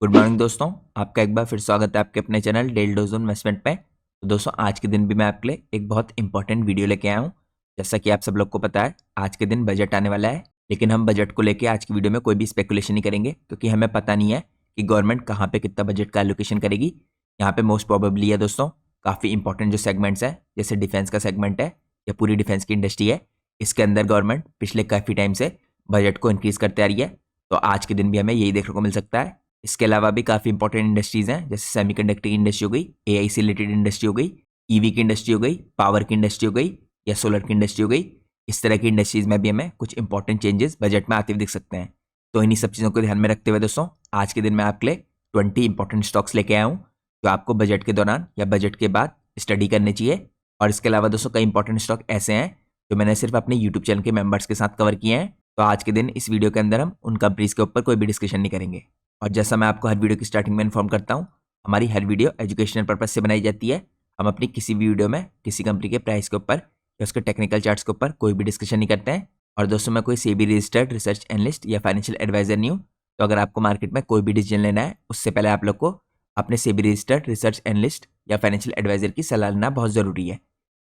Good morning दोस्तों। आपका एक बार फिर स्वागत है आपके अपने चैनल डेल डोजोन इन्वेस्टमेंट पे। तो दोस्तों आज के दिन भी मैं आपके लिए एक बहुत इंपॉर्टेंट वीडियो लेके आया हूँ। जैसा कि आप सब लोग को पता है आज के दिन बजट आने वाला है, लेकिन हम बजट को लेके आज की वीडियो में कोई भी स्पेकुलेशन नहीं करेंगे क्योंकि हमें पता नहीं है कि गवर्नमेंट कहाँ पे कितना बजट का एलोकेशन करेगी। यहाँ पे मोस्ट प्रोबेबली है दोस्तों काफ़ी इंपॉर्टेंट जो सेगमेंट्स है, जैसे डिफेंस का सेगमेंट है या पूरी डिफेंस की इंडस्ट्री है, इसके अंदर गवर्नमेंट पिछले काफ़ी टाइम से बजट को इंक्रीज करते आ रही है। तो आज के दिन भी हमें यही देखने को मिल सकता है। इसके अलावा भी काफ़ी इंपॉर्टेंट इंडस्ट्रीज़ हैं, जैसे सेमीकंडक्टर की इंडस्ट्री हो गई, एआई से रिलेटेड इंडस्ट्री हो गई, ईवी की इंडस्ट्री हो गई, पावर की इंडस्ट्री हो गई या सोलर की इंडस्ट्री हो गई। इस तरह की इंडस्ट्रीज़ में भी हमें कुछ इंपॉर्टेंट चेंजेस बजट में आते हुए दिख सकते हैं। तो इन्हीं सब चीज़ों को ध्यान में रखते हुए दोस्तों आज के दिन मैं आपके लिए 20 इंपॉर्टेंट स्टॉक्स लेके आया हूँ जो आपको बजट के दौरान या बजट के बाद स्टडी करनी चाहिए। और इसके अलावा दोस्तों कई इंपॉर्टेंट स्टॉक ऐसे हैं जो मैंने सिर्फ अपने यूट्यूब चैनल के मेंबर्स के साथ कवर किए हैं। तो आज के दिन इस वीडियो के अंदर हम उन कंपनीज के ऊपर कोई भी डिस्कशन नहीं करेंगे। और जैसा मैं आपको हर वीडियो की स्टार्टिंग में इन्फॉर्म करता हूँ, हमारी हर वीडियो एजुकेशनल पर्पज से बनाई जाती है। हम अपनी किसी भी वीडियो में किसी कंपनी के प्राइस के ऊपर या उसके टेक्निकल चार्ट्स के ऊपर कोई भी डिस्कशन नहीं करते हैं। और दोस्तों मैं कोई सेबी रजिस्टर्ड रिसर्च एनालिस्ट या फाइनेंशियल एडवाइजर नहीं हूँ। तो अगर आपको मार्केट में कोई भी डिसीजन लेना है उससे पहले आप लोग को अपने सेबी रजिस्टर्ड रिसर्च एनालिस्ट या फाइनेंशियल एडवाइजर की सलाह लेना बहुत ज़रूरी है,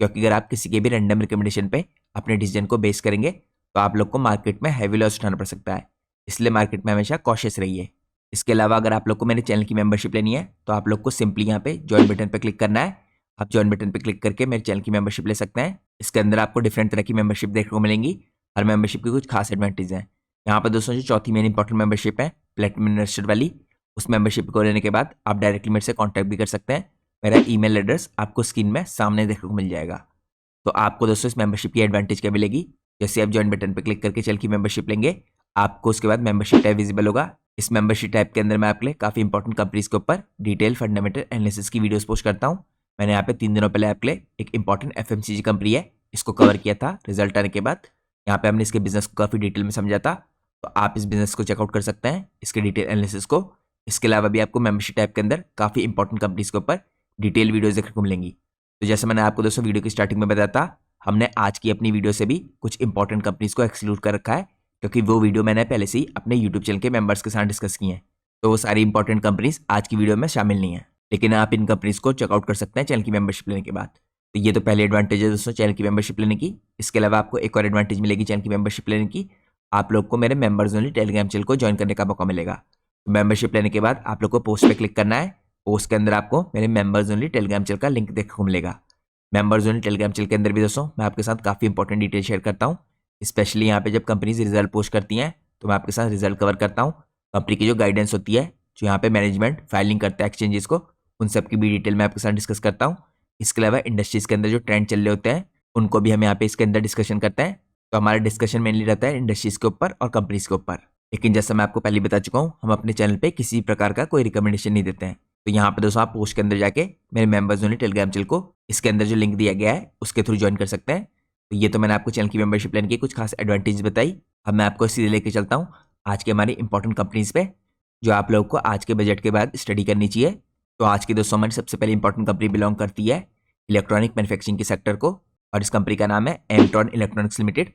क्योंकि अगर आप किसी के भी रैंडम रिकमेंडेशन पे अपने डिसीजन को बेस करेंगे तो आप लोग को मार्केट में हैवी लॉस उठाना पड़ सकता है। इसलिए मार्केट में हमेशा कॉशियस रहिए। इसके अलावा अगर आप लोग को मेरे चैनल की मेंबरशिप लेनी है तो आप लोग को सिंपली यहाँ पे ज्वाइन बटन पे क्लिक करना है। आप ज्वाइन बटन पे क्लिक करके मेरे चैनल की मेंबरशिप ले सकते हैं। इसके अंदर आपको डिफरेंट तरह की मेंबरशिप देखने को मिलेंगी। हर मेंबरशिप की कुछ खास एडवांटेज हैं। यहाँ पर दोस्तों जो चौथी मेन इंपॉर्टेंट मेंबरशिप है प्लेटिनम इन्वेस्टर वाली, उस मेंबरशिप को लेने के बाद आप डायरेक्टली मेरे से कॉन्टैक्ट भी कर सकते हैं। मेरा ईमेल एड्रेस आपको स्क्रीन में सामने देखने को मिल जाएगा। तो आपको दोस्तों इस मेंबरशिप की एडवांटेज क्या मिलेगी, जैसे आप ज्वाइन बटन पर क्लिक करके चैनल की मेंबरशिप लेंगे, आपको उसके बाद मेंबरशिप टैब विजिबल होगा। इस मेंबरशिप टैब के अंदर मैं आपके लिए काफ़ी इंपॉर्टेंट कंपनीज के ऊपर डिटेल फंडामेंटल एनालिसिस की वीडियोस पोस्ट करता हूँ। मैंने यहाँ पे 3 दिनों पहले आपके लिए एक इंपॉर्टेंट एफएमसीजी कंपनी है इसको कवर किया था रिजल्ट आने के बाद। यहाँ पे हमने इसके बिजनेस को काफ़ी डिटेल में समझा था। तो आप इस बिजनेस को चेकआउट कर सकते हैं, इसके डिटेल एनालिसिस को। इसके अलावा भी आपको मेंबरशिप टैब के अंदर काफ़ी इंपॉर्टेंट कंपनीज के ऊपर डिटेल वीडियोज देखने को मिलेंगी। तो जैसे मैंने आपको दोस्तों वीडियो की स्टार्टिंग में बताया था, हमने आज की अपनी वीडियो से भी कुछ इंपॉर्टेंट कंपनीज को एक्सक्लूड कर रखा है, क्योंकि वो वीडियो मैंने पहले से ही अपने यूट्यूब चैनल के मेंबर्स के साथ डिस्कस की हैं। तो वो सारी इंपॉर्टेंट कंपनीज आज की वीडियो में शामिल नहीं है, लेकिन आप इन कंपनीज को चेकआउट कर सकते हैं चैनल की मेंबरशिप लेने के बाद। तो ये तो पहले एडवांटेज है दोस्तों चैनल की मेंबरशिप लेने की। इसके अलावा आपको एक और एडवांटेज मिलेगी चैनल की मेंबरशिप लेने की, आप लोग को मेरे मेंबर्स ओनली टेलीग्राम चैनल को ज्वाइन करने का मौका मिलेगा। मेंबरशिप लेने के बाद आप लोग को पोस्ट पे क्लिक करना है। पोस्ट के अंदर आपको मेरे मेंबर्स ओनली टेलीग्राम चैनल का लिंक देखने को मिलेगा। मेंबर्स ओनली टेलीग्राम चैनल के अंदर भी दोस्तों मैं आपके साथ काफ़ी इंपॉर्टेंट डिटेल शेयर करता हूँ। स्पेशली यहाँ पे जब कंपनीज रिजल्ट पोस्ट करती हैं तो मैं आपके साथ रिजल्ट कवर करता हूँ। कंपनी की जो गाइडेंस होती है, जो यहाँ पे मैनेजमेंट फाइलिंग करता है एक्सचेंजेस को, उन सब की भी डिटेल में आपके साथ डिस्कस करता हूँ। इसके अलावा इंडस्ट्रीज़ के अंदर जो ट्रेंड चल रहे होते हैं उनको भी हम यहाँ पे इसके अंदर डिस्कशन करते हैं। तो हमारा डिस्कशन मेनली रहता है इंडस्ट्रीज़ के ऊपर और कंपनीज के ऊपर। लेकिन जैसा मैं आपको पहले बता चुका हूँ, हम अपने चैनल पर किसी प्रकार का कोई रिकमेंडेशन नहीं देते हैं। तो यहाँ पे दोस्तों आप पोस्ट के अंदर जाके मेरे मेंबर्स ओनली टेलीग्राम चैनल को इसके अंदर जो लिंक दिया गया है उसके थ्रू ज्वाइन कर सकते हैं। तो ये तो मैंने आपको चैनल की मेंबरशिप लेने की कुछ खास एडवांटेज बताई। अब मैं आपको सीधे लेके चलता हूँ आज की हमारी इंपॉर्टेंट कंपनीज पे, जो आप लोगों को आज के बजट के बाद स्टडी करनी चाहिए। तो आज की दोस्तों हमारी सबसे पहले इंपॉर्टेंट कंपनी बिलोंग करती है इलेक्ट्रॉनिक मैन्युफैक्चरिंग के सेक्टर को, और इस कंपनी का नाम है एमट्रॉन इलेक्ट्रॉनिक्स लिमिटेड।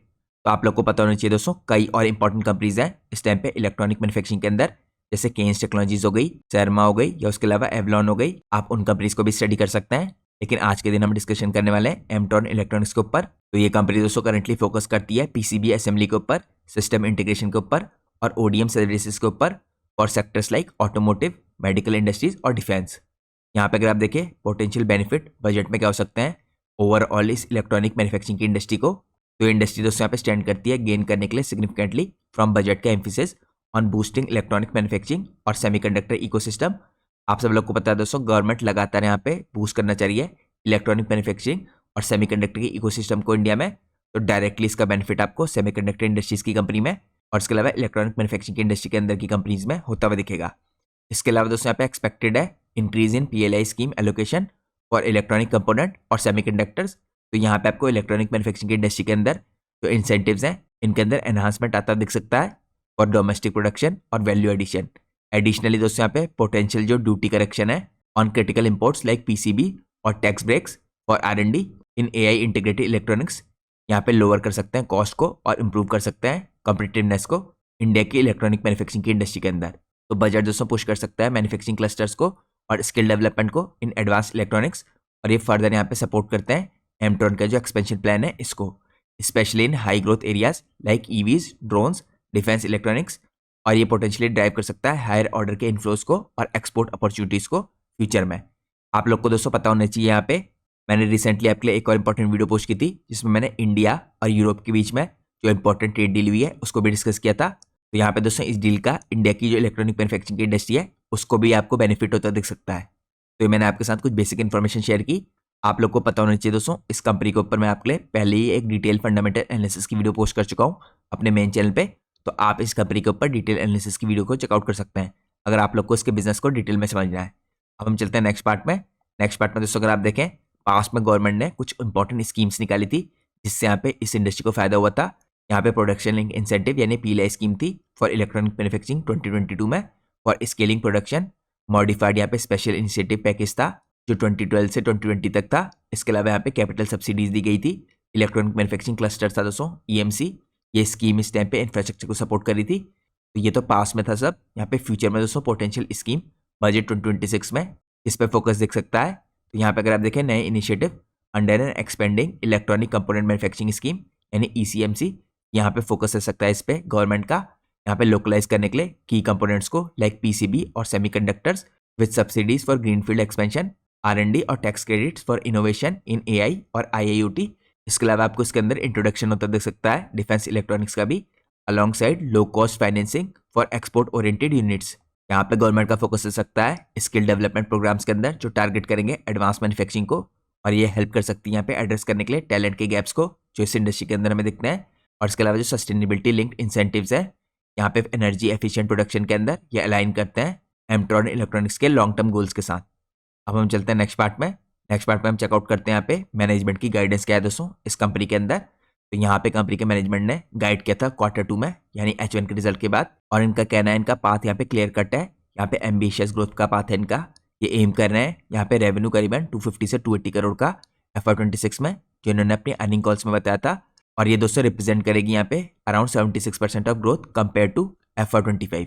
तो आप लोग को पता होना चाहिए दोस्तों कई और इंपॉर्टेंट कंपनीज हैं इस टाइम पे इलेक्ट्रॉनिक मैन्युफैक्चरिंग के अंदर, जैसे केन्स टेक्नोलॉजीज हो गई, शर्मा हो गई या उसके अलावा एवलॉन हो गई। आप उन कंपनीज को भी स्टडी कर सकते हैं। लेकिन आज के दिन हम डिस्कशन करने वाले हैं एमट्रॉन इलेक्ट्रॉनिक्स के ऊपर। तो ये कंपनी दोस्तों करंटली फोकस करती है पीसीबी असेंबली के ऊपर, सिस्टम इंटीग्रेशन के ऊपर और ओडीएम सर्विसेज के ऊपर for sectors like automotive, medical industries और डिफेंस। यहाँ पे अगर आप देखें पोटेंशियल बेनिफिट बजट में क्या हो सकते हैं ओवरऑल इस इलेक्ट्रॉनिक मैन्युफैक्चरिंग की इंडस्ट्री को, तो इंडस्ट्री दोस्तों यहाँ पे स्टैंड करती है गेन करने के लिए सिग्निफिकेंटली फ्रॉम बजट का emphasis on boosting electronic manufacturing और सेमीकंडक्टर इकोसिस्टम। आप सब लोग को पता है दोस्तों गवर्नमेंट लगातार यहाँ पे बूस्ट करना चाहिए इलेक्ट्रॉनिक मैन्युफैक्चरिंग और सेमीकंडक्टर की इकोसिस्टम को इंडिया में। तो डायरेक्टली इसका बेनिफिट आपको सेमीकंडक्टर इंडस्ट्रीज की कंपनी में और इसके अलावा इलेक्ट्रॉनिक मैन्युफैक्चरिंग की इंडस्ट्री के अंदर की कंपनीज में होता हुआ दिखेगा। इसके अलावा दोस्तों यहाँ पे एक्सपेक्टेड है increase in PLI scheme allocation for electronic component और सेमीकंडक्टर्स। तो यहाँ पे आपको इलेक्ट्रॉनिक मैन्युफैक्चरिंग की इंडस्ट्री के अंदर जो इंसेंटिव्स हैं इनके अंदर एनहांसमेंट आता दिख सकता है फॉर डोमेस्टिक प्रोडक्शन और वैल्यू एडिशन। एडिशनली दोस्तों यहाँ पे पोटेंशियल जो ड्यूटी करेक्शन है on critical imports like PCB और tax breaks for R N D in AI integrated electronics, यहाँ पे लोअर कर सकते हैं कॉस्ट को और इंप्रूव कर सकते हैं कॉम्पिटिटिवनेस को इंडिया की इलेक्ट्रॉनिक मैन्युफैक्चरिंग की इंडस्ट्री के अंदर। तो बजट दोस्तों पुश कर सकता है मैन्युफैक्चरिंग क्लस्टर्स को और स्किल डेवलपमेंट को इन एडवांस इलेक्ट्रॉनिक्स, और ये फर्दर यहाँ पे सपोर्ट करते हैं एमट्रॉन का जो एक्सपेंशन प्लान है इसको, specially in high growth areas like EVs, drones, defence electronics. और ये पोटेंशियली ड्राइव कर सकता है हायर ऑर्डर के इन्फ्लोज को और एक्सपोर्ट अपॉर्चुनिटीज को फ्यूचर में। आप लोग को दोस्तों पता होना चाहिए, यहाँ पे मैंने रिसेंटली आपके लिए एक और इंपॉर्टेंट वीडियो पोस्ट की थी जिसमें मैंने इंडिया और यूरोप के बीच में जो इंपॉर्टेंट ट्रेड डील हुई है उसको भी डिस्कस किया था। तो यहाँ पे दोस्तों इस डील का इंडिया की जो इलेक्ट्रॉनिक मैन्युफैक्चरिंग की इंडस्ट्री है उसको भी आपको बेनिफिट होता दिख सकता है। तो मैंने आपके साथ कुछ बेसिक इन्फॉर्मेशन शेयर की। आप लोग को पता होना चाहिए दोस्तों, इस कंपनी के ऊपर मैं आपके लिए पहले ही एक डिटेल फंडामेंटल एनालिसिस की वीडियो पोस्ट कर चुका हूँ अपने मेन चैनल पे। तो आप इस कंपनी के ऊपर डिटेल एनालिसिस की वीडियो को चेकआउट कर सकते हैं अगर आप लोग को इसके बिजनेस को डिटेल में समझना है। अब हम चलते हैं नेक्स्ट पार्ट में। नेक्स्ट पार्ट में दोस्तों अगर आप देखें, पास्ट में गवर्नमेंट ने कुछ इंपॉर्टेंट स्कीम्स निकाली थी जिससे यहाँ पे इस इंडस्ट्री को फायदा हुआ था। यहाँ पे प्रोडक्शन लिंक इंसेंटिव यानी पीएलआई स्कीम थी फॉर इलेक्ट्रॉनिक मैन्युफैक्चरिंग 2022 में फॉर स्केलिंग प्रोडक्शन। मॉडिफाइड यहाँ पे स्पेशल इनिशिएटिव पैकेज था जो 2012 से 2020 तक था। इसके अलावा यहाँ पे कैपिटल सब्सिडीज दी गई थी। इलेक्ट्रॉनिक मैन्युफैक्चरिंग क्लस्टर था दोस्तों ईएमसी। ये स्कीम इस टाइम पे इंफ्रास्ट्रक्चर को सपोर्ट कर रही थी। तो ये तो पास में था सब। यहाँ पे फ्यूचर में दोस्तों पोटेंशियल स्कीम बजट 2026 में इस पर फोकस देख सकता है। तो यहाँ पे अगर आप देखें नए initiative under an expending electronic component manufacturing scheme यानी ईसीएमसी, यहाँ पे फोकस रह सकता है इस पे गवर्नमेंट का, यहाँ पे लोकलाइज करने के लिए की कंपोनेंट्स को लाइक पीसीबी और semiconductors with subsidies for greenfield expansion, R N D और tax credits for innovation in AI और आईआईओटी। इसके अलावा आपको इसके अंदर इंट्रोडक्शन होता देख सकता है डिफेंस इलेक्ट्रॉनिक्स का भी, along side low cost financing for export oriented units. यहाँ पे गवर्नमेंट का फोकस रह सकता है स्किल डेवलपमेंट प्रोग्राम्स के अंदर जो टारगेट करेंगे एडवांस मैन्युफैक्चरिंग को, और ये हेल्प कर सकती है यहाँ पे एड्रेस करने के लिए टैलेंट के गैप्स को जो इस इंडस्ट्री के अंदर हमें दिखते हैं। और इसके अलावा जो सस्टेनेबिलिटी लिंक्ड इंसेंटिव्स है यहाँ पे एनर्जी एफिशिएंट प्रोडक्शन के अंदर ये अलाइन करते हैं एमट्रॉन इलेक्ट्रॉनिक्स के लॉन्ग टर्म गोल्स के साथ। अब हम चलते हैं नेक्स्ट पार्ट में। नेक्स्ट पार्ट में हम चेकआउट करते हैं यहाँ पे मैनेजमेंट की गाइडेंस क्या है दोस्तों इस कंपनी के अंदर। तो यहाँ पे कंपनी के मैनेजमेंट ने गाइड किया था Q2 में यानी H1 के रिजल्ट के बाद, और इनका कहना है इनका पाथ यहाँ पे क्लियर कट है। यहाँ पे एम्बिशियस ग्रोथ का पाथ है इनका। ये एम कर रहे हैं यहाँ पे रेवेन्यू करीबन 250 से 280 करोड़ का FY26 में, जो इन्होंने अपनी अर्निंग कॉल्स में बताया था। और ये दोस्तों रिप्रेजेंट करेगी यहाँ पे around 76% of growth compare to FY25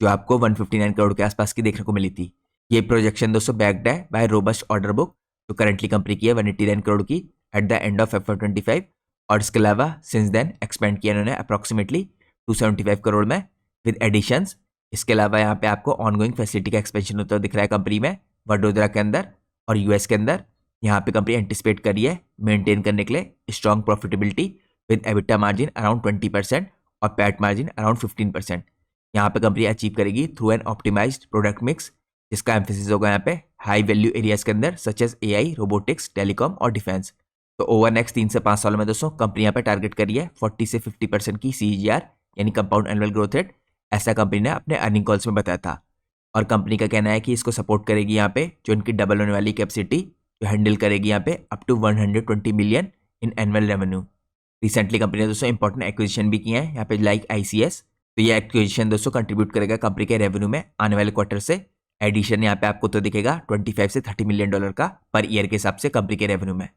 जो आपको 159 करोड़ के आसपास की देखने को मिली थी। ये प्रोजेक्शन दोस्तों बैक्ड है बाय रोबस्ट ऑर्डर बुक जो करेंटली कंपनी की है 189 करोड़ की at the end of FY25। और इसके अलावा सिंस देन एक्सपेंड किया इन्होंने अप्रॉक्सीमेटली 275 करोड़ में विद एडिशंस। इसके अलावा यहाँ पे आपको ऑनगोइंग फैसिलिटी का एक्सपेंशन होता दिख रहा है कंपनी में वडोदरा के अंदर और यूएस के अंदर। यहाँ पे कंपनी एंटिसिपेट करी है मेंटेन करने के लिए strong profitability with EBITDA margin around 20% और पैट मार्जिन अराउंड 15%। यहाँ पे कंपनी अचीव करेगी through an optimised product mix जिसका एम्फेसिस होगा यहाँ पे हाई वैल्यू एरियाज के अंदर such as AI, robotics, telecom और डिफेंस। तो ओवर नेक्स्ट 3 से 5 सालों में दोस्तों कंपनी यहाँ पे टारगेट करी है 40 से 50% की CAGR यानी कंपाउंड एनुअल ग्रोथ रेट, ऐसा कंपनी ने अपने अर्निंग कॉल्स में बताया था। और कंपनी का कहना है कि इसको सपोर्ट करेगी यहाँ पे जो इनकी डबल होने वाली कैपेसिटी जो हैंडल करेगी यहाँ पे up to 120 million in annual revenue. Recently company ने दोस्तों इंपॉर्टेंट एक्विजिशन भी किए हैं यहाँ पे लाइक ICS। तो ये एक्विजिशन दोस्तों कंट्रीब्यूट करेगा कंपनी के रेवेन्यू में आने वाले क्वार्टर से। एडिशन यहाँ पे आपको तो दिखेगा 25 से 30 मिलियन डॉलर का पर ईयर के हिसाब से कंपनी के रेवेन्यू में।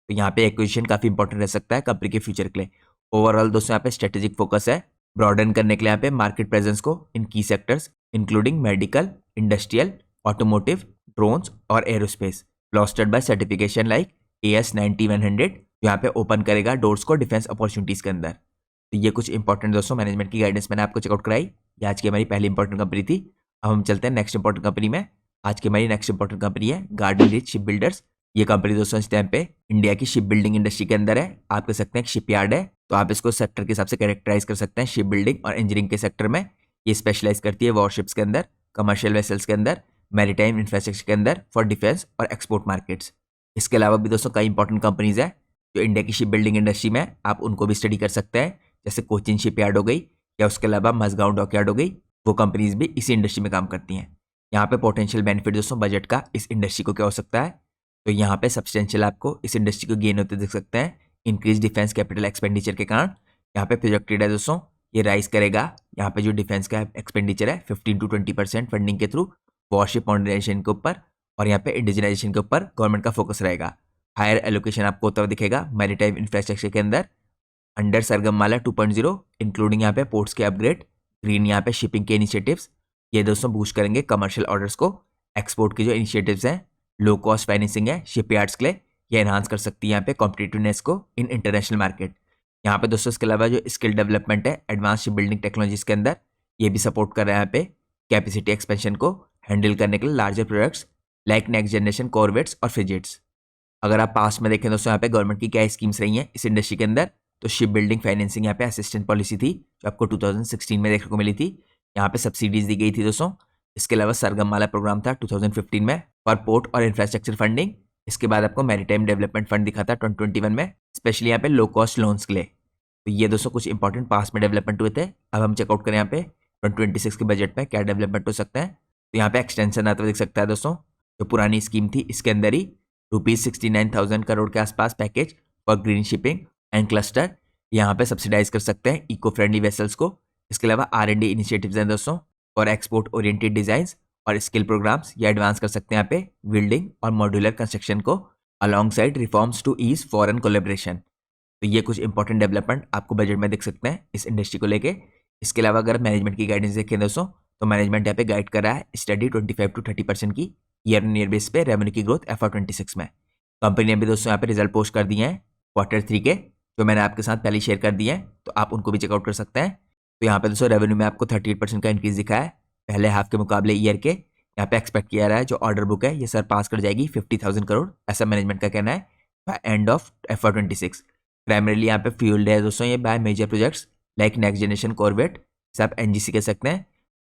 तो यहाँ पे एक्विजिशन काफी इंपॉर्टेंट रह सकता है कंपनी के फ्यूचर के लिए। ओवरऑल दोस्तों यहाँ पे स्ट्रेटेजिक फोकस है ब्रॉडन करने के लिए यहाँ पे मार्केट प्रेजेंस को in key sectors including medical, industrial, automotive, drones और aerospace, blasted by certification like AS9100 जो यहाँ पे ओपन करेगा डोर्स को डिफेंस अपॉर्चुनिटीज के अंदर। तो ये कुछ इंपॉर्टेंट दोस्तों मैनेजमेंट की गाइडेंस मैंने आपको चेकआउट कराई। ये आज की हमारी पहली इंपॉर्टेंट कंपनी थी। अब हम चलते हैं नेक्स्ट इंपॉर्टेंट कंपनी में। आज की हमारी नेक्स्ट इंपॉर्टेंट कंपनी है गार्डन रिच शिप बिल्डर्स। ये कंपनी दोस्तों इस टाइम पे इंडिया की शिप बिल्डिंग इंडस्ट्री के अंदर है। आप कह सकते हैं शिप यार्ड है, तो आप इसको सेक्टर के हिसाब से कैरेक्टराइज कर सकते हैं शिप बिल्डिंग और इंजीनियरिंग के सेक्टर में। ये स्पेशलाइज करती है वॉरशिप्स के अंदर, कमर्शियल वेसल्स के अंदर, मैरीटाइम इंफ्रास्ट्रक्चर के अंदर फॉर डिफेंस और एक्सपोर्ट मार्केट्स। इसके अलावा भी दोस्तों कई इंपॉर्टेंट कंपनीज है जो इंडिया की शिप बिल्डिंग इंडस्ट्री में, आप उनको भी स्टडी कर सकते हैं, जैसे कोचिन शिप यार्ड हो गई या उसके अलावा मजगांव डॉक यार्ड हो गई। वो कंपनीज भी इसी इंडस्ट्री में काम करती हैं। यहाँ पे पोटेंशियल बेनिफिट दोस्तों बजट का इस इंडस्ट्री को क्या हो सकता है, तो यहाँ पे सब्सटेंशियल आपको इस इंडस्ट्री को गेन होते देख सकते हैं इंक्रीज डिफेंस कैपिटल एक्सपेंडिचर के कारण। यहाँ पे प्रोजेक्टेड है दोस्तों ये राइज करेगा यहाँ पे जो डिफेंस का एक्सपेंडिचर है 15 to 20% फंडिंग के थ्रू वॉरशिप मॉडर्नाइजेशन के ऊपर, और यहाँ पे इंडिजिनाइजेशन के ऊपर गवर्नमेंट का फोकस रहेगा। हायर एलोकेशन आपको होता हुआ दिखेगा मैरीटाइम इंफ्रास्ट्रक्चर के अंदर अंडर सरगम माला 2.0 इंक्लूडिंग यहाँ पे पोर्ट्स के अपग्रेड, ग्रीन यहाँ पे शिपिंग के इनिशिएटिव्स, ये दोस्तों बूस्ट करेंगे कमर्शियल ऑर्डर्स को। एक्सपोर्ट के जो इनिशिएटिव्स हैं, लो कॉस्ट फाइनेंसिंग है शिपयार्ड्स के लिए, ये एनहांस कर सकती है यहाँ पे कॉम्पिटिटिवनेस को इन इंटरनेशनल मार्केट। यहाँ पे दोस्तों इसके अलावा जो स्किल डेवलपमेंट है एडवांस शिप बिल्डिंग टेक्नोलॉजीज के अंदर, ये भी सपोर्ट कर रहा है यहाँ पे कैपेसिटी एक्सपेंशन को हैंडल करने के लिए larger products like next generation corvettes और फ्रिजेट्स। अगर आप पास्ट में देखें दोस्तों यहाँ पे गवर्नमेंट की क्या स्कीम्स रही हैं इस इंडस्ट्री के अंदर, तो शिप बिल्डिंग फाइनेंसिंग यहाँ पे असिस्टेंट पॉलिसी थी जो आपको 2016 में देखने को मिली थी। यहाँ पे सब्सिडीज दी गई थी दोस्तों। इसके अलावा सरगम वाला प्रोग्राम था 2015 में फॉर पोर्ट और इंफ्रास्ट्रक्चर फंडिंग। इसके बाद आपको मैरीटाइम डेवलपमेंट फंड दिखा था 2021 में, स्पेशली यहाँ पे लो कॉस्ट लोन्स के लिए। तो ये दोस्तों कुछ इंपॉर्टेंट पास्ट में डेवलपमेंट हुए थे। अब हम चेकआउट करें यहाँ पे 2026 के बजट में क्या डेवलपमेंट हो सकता है। तो यहाँ पे एक्सटेंशन आता हुआ दिख सकता है दोस्तों। जो पुरानी स्कीम थी इसके अंदर ही ₹69,000 करोड़ के आसपास package for green shipping and cluster यहाँ पे सब्सिडाइज कर सकते हैं इको फ्रेंडली वेसल्स को। इसके अलावा R&D इनिशिएटिव्स हैं दोस्तों और एक्सपोर्ट ओरिएंटेड डिजाइंस और स्किल प्रोग्राम्स ये एडवांस कर सकते हैं यहाँ पे बिल्डिंग और मॉड्यूलर कंस्ट्रक्शन को alongside reforms to ease foreign collaboration. तो ये कुछ इंपॉर्टेंट डेवलपमेंट आपको बजट में दिख सकते हैं इस इंडस्ट्री को लेके। इसके अलावा अगर मैनेजमेंट की गाइडेंस देखें दोस्तों, तो मैनेजमेंट यहाँ पे गाइड कर रहा है स्टडी 25 to 30% की ईयर ऑन ईयर बेस पे रेवेन्यू की ग्रोथ FY26 में। कंपनी ने भी दोस्तों यहाँ पे रिजल्ट पोस्ट कर दिए हैं Q3 के, जो मैंने आपके साथ पहले शेयर कर दिए हैं, तो आप उनको भी चेकआउट कर सकते हैं। तो यहाँ पे दोस्तों रेवेन्यू में आपको 38% का इंक्रीज दिखा है पहले हाफ के मुकाबले ईयर के। यहाँ पे एक्सपेक्ट किया रहा है जो ऑर्डर बुक है ये सरपास कर जाएगी 50,000 करोड़, ऐसा मैनेजमेंट का कहना है bye end of FY26। Primarily यहाँ पे फ्यूल्ड है दोस्तों ये by major projects like next generation corvette, आप NGC कह सकते हैं,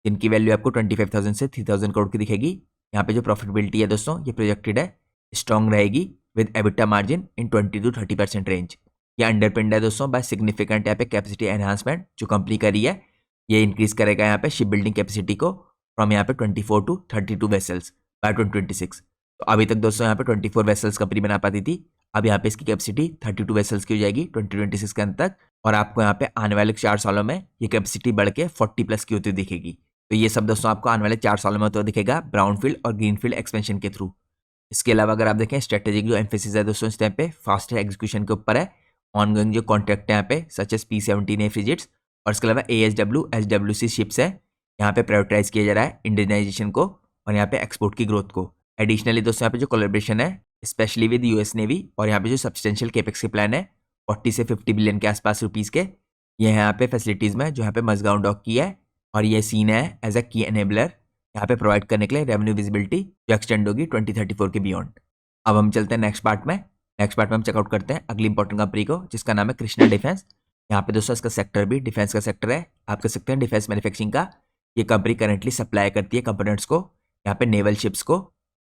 जिनकी वैल्यू आपको 25,000 से 3,000 करोड़ की दिखेगी। यहाँ पे जो प्रॉफिटेबिलिटी है दोस्तों ये प्रोजेक्टेड है स्ट्रॉन्ग रहेगी with EBITDA margin in 20 to 30% range. ये अंडरपिंड है दोस्तों बाय सिग्निफिकेंट यहाँ पे कैपेसिटी एनहांसमेंट जो कंपनी करी है। ये इंक्रीज करेगा यहाँ पे शिप बिल्डिंग कैपेसिटी को फ्रॉम यहाँ पे 24 to 32 वेसल्स बाय 2026। तो अभी तक दोस्तों यहाँ पे 24 वेसल्स कंपनी बना पाती थी, अब यहाँ पे इसकी कैपेसिटी 32 वेसल्स की हो जाएगी 2026 के अंत तक, और आपको यहाँ पे आने वाले 4 सालों में ये कैपेसिटी बढ़ के 40+ की होती दिखेगी। तो ये सब दोस्तों आपको आने वाले 4 सालों में तो दिखेगा ब्राउनफील्ड और ग्रीनफील्ड एक्सपेंशन के थ्रू। इसके अलावा अगर आप देखें स्ट्रेटेजिक जो एम्फेसिस है दोस्तों इस टाइम पे फास्ट एग्जीक्यूशन के ऊपर है। ऑनगोइंग जो कॉन्ट्रैक्ट है यहाँ पे सच एस P-17A फ्रिजेट्स और इसके अलावा ASW SWC शिप्स है, यहाँ पे प्रायोरिटाइज किया जा रहा है इंडियनाइजेशन को और यहाँ पे एक्सपोर्ट की ग्रोथ को। एडिशनली दोस्तों यहाँ पे जो कोलैबोरेशन है स्पेशली विद US नेवी और यहाँ पे जो सब्सटेंशियल केपेक्स के प्लान है 40 से 50 बिलियन के आसपास रुपीज़ के, ये है यहाँ पे फैसिलिटीज़ में जो यहाँ पे मजगांव डॉक की है, और ये सीन है एज अ की एनेबलर यहाँ पे प्रोवाइड करने के लिए रेवेन्यू विजिबिलिटी जो एक्सटेंड होगी 2034 के बियॉन्ड। अब हम चलते हैं नेक्स्ट पार्ट में। नेक्स्ट पार्ट में हम चेकआउट करते हैं अगली इंपॉर्टेंट कंपनी को जिसका नाम है कृष्णा डिफेंस। यहाँ पे दोस्तों इसका सेक्टर भी डिफेंस का सेक्टर है, आप कह सकते हैं डिफेंस मैन्युफैक्चरिंग का। ये कंपनी करेंटली सप्लाई करती है कंपोनेंट्स को यहाँ पे नेवल शिप्स को,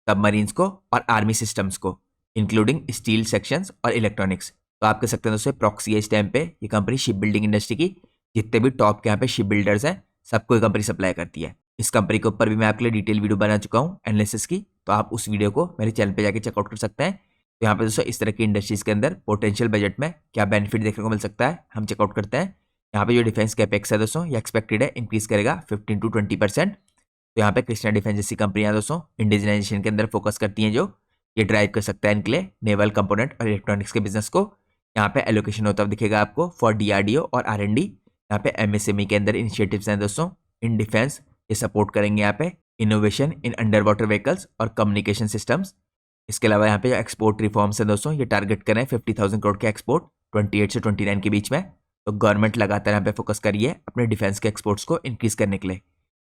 सबमरीन्स को और आर्मी सिस्टम्स को, इंक्लूडिंग स्टील सेक्शंस और इलेक्ट्रॉनिक्स। तो आप कह सकते हैं दोस्तों प्रॉक्सी है इस टाइम पे ये कंपनी शिप बिल्डिंग इंडस्ट्री की जितने भी टॉप के यहाँ पे शिप बिल्डर्स हैं सबको ये कंपनी सप्लाई करती है। इस कंपनी के ऊपर भी मैं आपके लिए डिटेल वीडियो बना चुका हूँ एनालिसिस की, तो आप उस वीडियो को मेरे चैनल पे जाके चेकआउट कर सकते हैं। तो यहाँ पे दोस्तों इस तरह की इंडस्ट्रीज के अंदर पोटेंशियल बजट में क्या बेनिफिट देखने को मिल सकता है हम चेकआउट करते हैं। यहाँ पे जो डिफेंस कैपेक्स है दोस्तों ये एक्सपेक्टेड है इंक्रीज करेगा 15 to 20%। तो यहाँ पे कृष्णा डिफेंस जैसी कंपनियां दोस्तों इंडिजिनाइजेशन के अंदर फोकस करती हैं जो ये ड्राइव कर सकता है इनके लिए नेवल कंपोनेंट और इलेक्ट्रॉनिक्स के बिजनेस को। यहाँ पे एलोकेशन होता हुआ दिखेगा आपको फॉर DRDO और R&D। यहाँ पे MSME के अंदर इनिशिएटिव्स हैं दोस्तों इन डिफेंस, ये सपोर्ट करेंगे यहाँ पे innovation in under water vehicles और कम्युनिकेशन सिस्टम्स। इसके अलावा यहाँ पे जो एक्सपोर्ट रिफॉर्म्स है दोस्तों ये टारगेट करें 50,000 करोड़ के एक्सपोर्ट 28 से 29 के बीच में। तो गवर्नमेंट लगातार यहाँ पे फोकस करिए अपने डिफेंस के एक्सपोर्ट्स को इंक्रीज करने के लिए।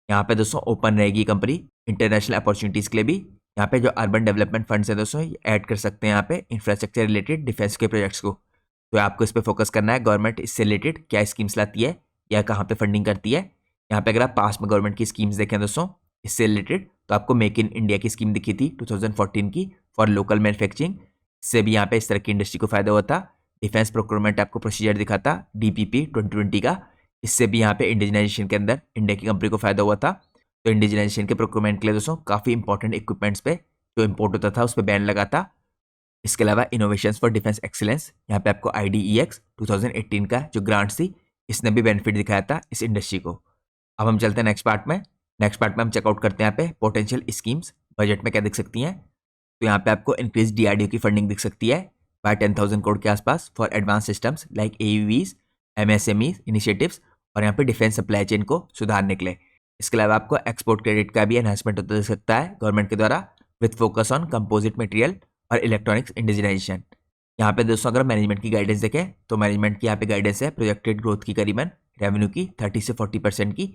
यहाँ पे दोस्तों ओपन रहेगी कंपनी इंटरनेशनल अपॉर्चुनिटीज़ के लिए भी। यहाँ पे जो अर्बन डेवलपमेंट फंड्स है दोस्तों ये ऐड कर सकते हैं यहाँ पे इंफ्रास्ट्रक्चर रिलेटेड डिफेंस के प्रोजेक्ट्स को। तो आपको इस पर फोकस करना है गवर्नमेंट इससे रिलेटेड क्या स्कीम्स लाती है या कहाँ पे फंडिंग करती है। यहाँ पे अगर आप पास में गवर्नमेंट की स्कीम्स देखें दोस्तों इससे रिलेटेड तो आपको मेक इन इंडिया की स्कीम दिखी थी 2014 की फॉर लोकल मैन्युफैक्चरिंग, इससे भी यहाँ पे इस तरह की इंडस्ट्री को फायदा होता। डिफेंस प्रोक्योरमेंट आपको प्रोसीजर दिखा था DPP 2020 का, इससे भी यहाँ पे इंडिजिनाइजेशन के अंदर इंडिया की कंपनी को फायदा हुआ था। तो इंडिजिनाइजेशन के प्रोक्योरमेंट के लिए दोस्तों काफ़ी इंपॉर्टेंट इक्विपमेंट्स पे जो इंपोर्ट होता था उस पर बैन लगा था। इसके अलावा इनोवेशंस फॉर डिफेंस एक्सीलेंस यहाँ पे आपको IDEX 2018 का जो ग्रांट्स थी इसने भी बेनिफिट दिखाया था इस इंडस्ट्री को। अब हम चलते हैं नेक्स्ट पार्ट में। नेक्स्ट पार्ट में हम चेकआउट करते हैं यहाँ पे पोटेंशियल स्कीम्स बजट में क्या दिख सकती हैं। तो यहाँ पे आपको इंक्रीज DRDO की फंडिंग दिख सकती है बाय 10,000 करोड़ के आसपास for advance systems like AUVs MSME initiatives और यहाँ पे डिफेंस सप्लाई चेन को सुधारने के लिए। इसके अलावा आपको एक्सपोर्ट क्रेडिट का भी एनहांसमेंट होता दिख सकता है गवर्नमेंट के द्वारा, with focus on composite material और इलेक्ट्रॉनिक्स इंडिजिनाइजेशन। यहाँ पे दोस्तों अगर मैनेजमेंट की गाइडेंस देखें तो मैनेजमेंट की यहाँ पे गाइडेंस है प्रोजेक्टेड ग्रोथ की करीबन रेवेन्यू की 30 से 40% की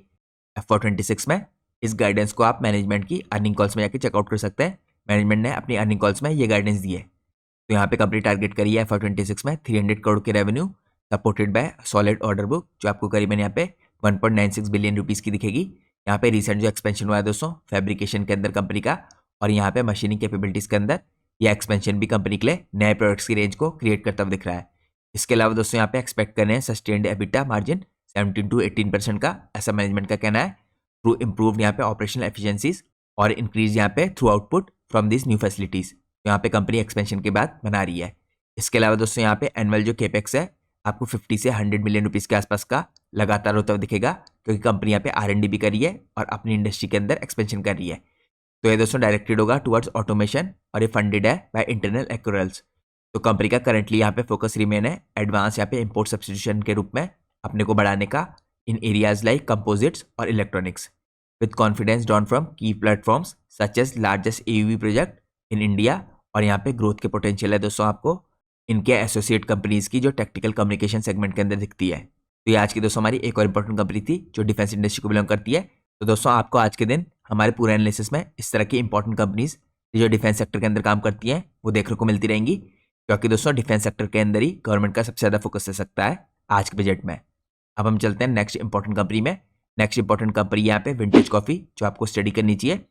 FY26 में। इस गाइडेंस को आप मैनेजमेंट की अर्निंग कॉल्स में जाके चेकआउट कर सकते हैं। मैनेजमेंट ने अपनी अर्निंग कॉल्स में ये गाइडेंस दी है। तो यहाँ पे कंपनी टारगेट करी है FY26 में 300 करोड़ के revenue, supported by solid order book जो आपको करीबन यहाँ पे 1.96 बिलियन रुपीज़ की दिखेगी। यहाँ पे रिसेंट जो एक्सपेंशन हुआ है दोस्तों फैब्रिकेशन के अंदर कंपनी का, और यहाँ पे मशीनिंग कैपेबिलिटीज़ के अंदर यह एक्सपेंशन भी कंपनी के लिए नए प्रोडक्ट्स की रेंज को क्रिएट करता हुआ दिख रहा है। इसके अलावा दोस्तों यहाँ पे एक्सपेक्ट कर रहे हैं सस्टेन्ड एबिटा मार्जिन 17 to 18% का, ऐसा मैनेजमेंट का कहना है, थ्रू इम्प्रूव यहाँ पे ऑपरेशनल एफिशिएंसीज और इंक्रीज यहाँ पे through output from this new facilities. तो यहाँ पे कंपनी एक्सपेंशन के बाद बना रही है। इसके अलावा दोस्तों यहाँ पे एनुअल जो केपेक्स है आपको 50 से 100 मिलियन रुपीज़ के आसपास का लगातार होता हुआ दिखेगा, क्योंकि कंपनी यहाँ पे R&D भी कर रही है और अपनी इंडस्ट्री के अंदर एक्सपेंशन कर रही है। तो ये दोस्तों डायरेक्टेड होगा टुवर्ड्स ऑटोमेशन और ये फंडेड है बाय इंटरनल एक्रूरल्स। तो कंपनी का करंटली यहाँ पे फोकस रिमेन है एडवांस यहाँ पे इंपोर्ट सब्स्टिट्यूशन के रूप में अपने को बढ़ाने का इन एरियाज लाइक कंपोजिट्स और electronics, with confidence drawn from key platforms such as largest AUV project in India. और यहाँ पे ग्रोथ के पोटेंशियल है दोस्तों आपको इनके एसोसिएट कंपनीज की जो टेक्निकल कम्युनिकेशन सेगमेंट के अंदर दिखती है। तो ये आज की दोस्तों हमारी एक और इंपॉर्टेंट कंपनी थी जो डिफेंस इंडस्ट्री को बिलोंग करती है। तो दोस्तों आपको आज के दिन हमारे पूरे एनालिसिस में इस तरह की इंपॉर्टेंट कंपनीज जो डिफेंस सेक्टर के अंदर काम करती हैं वो देखने को मिलती रहेंगी, क्योंकि दोस्तों डिफेंस सेक्टर के अंदर ही गवर्नमेंट का सबसे ज़्यादा फोकस रह सकता है आज के बजट में। अब हम चलते हैं नेक्स्ट इंपॉर्टेंट कंपनी में। नेक्स्ट इंपॉर्टेंट कंपनी यहाँ पे विंटेज कॉफ़ी जो आपको स्टडी करनी चाहिए।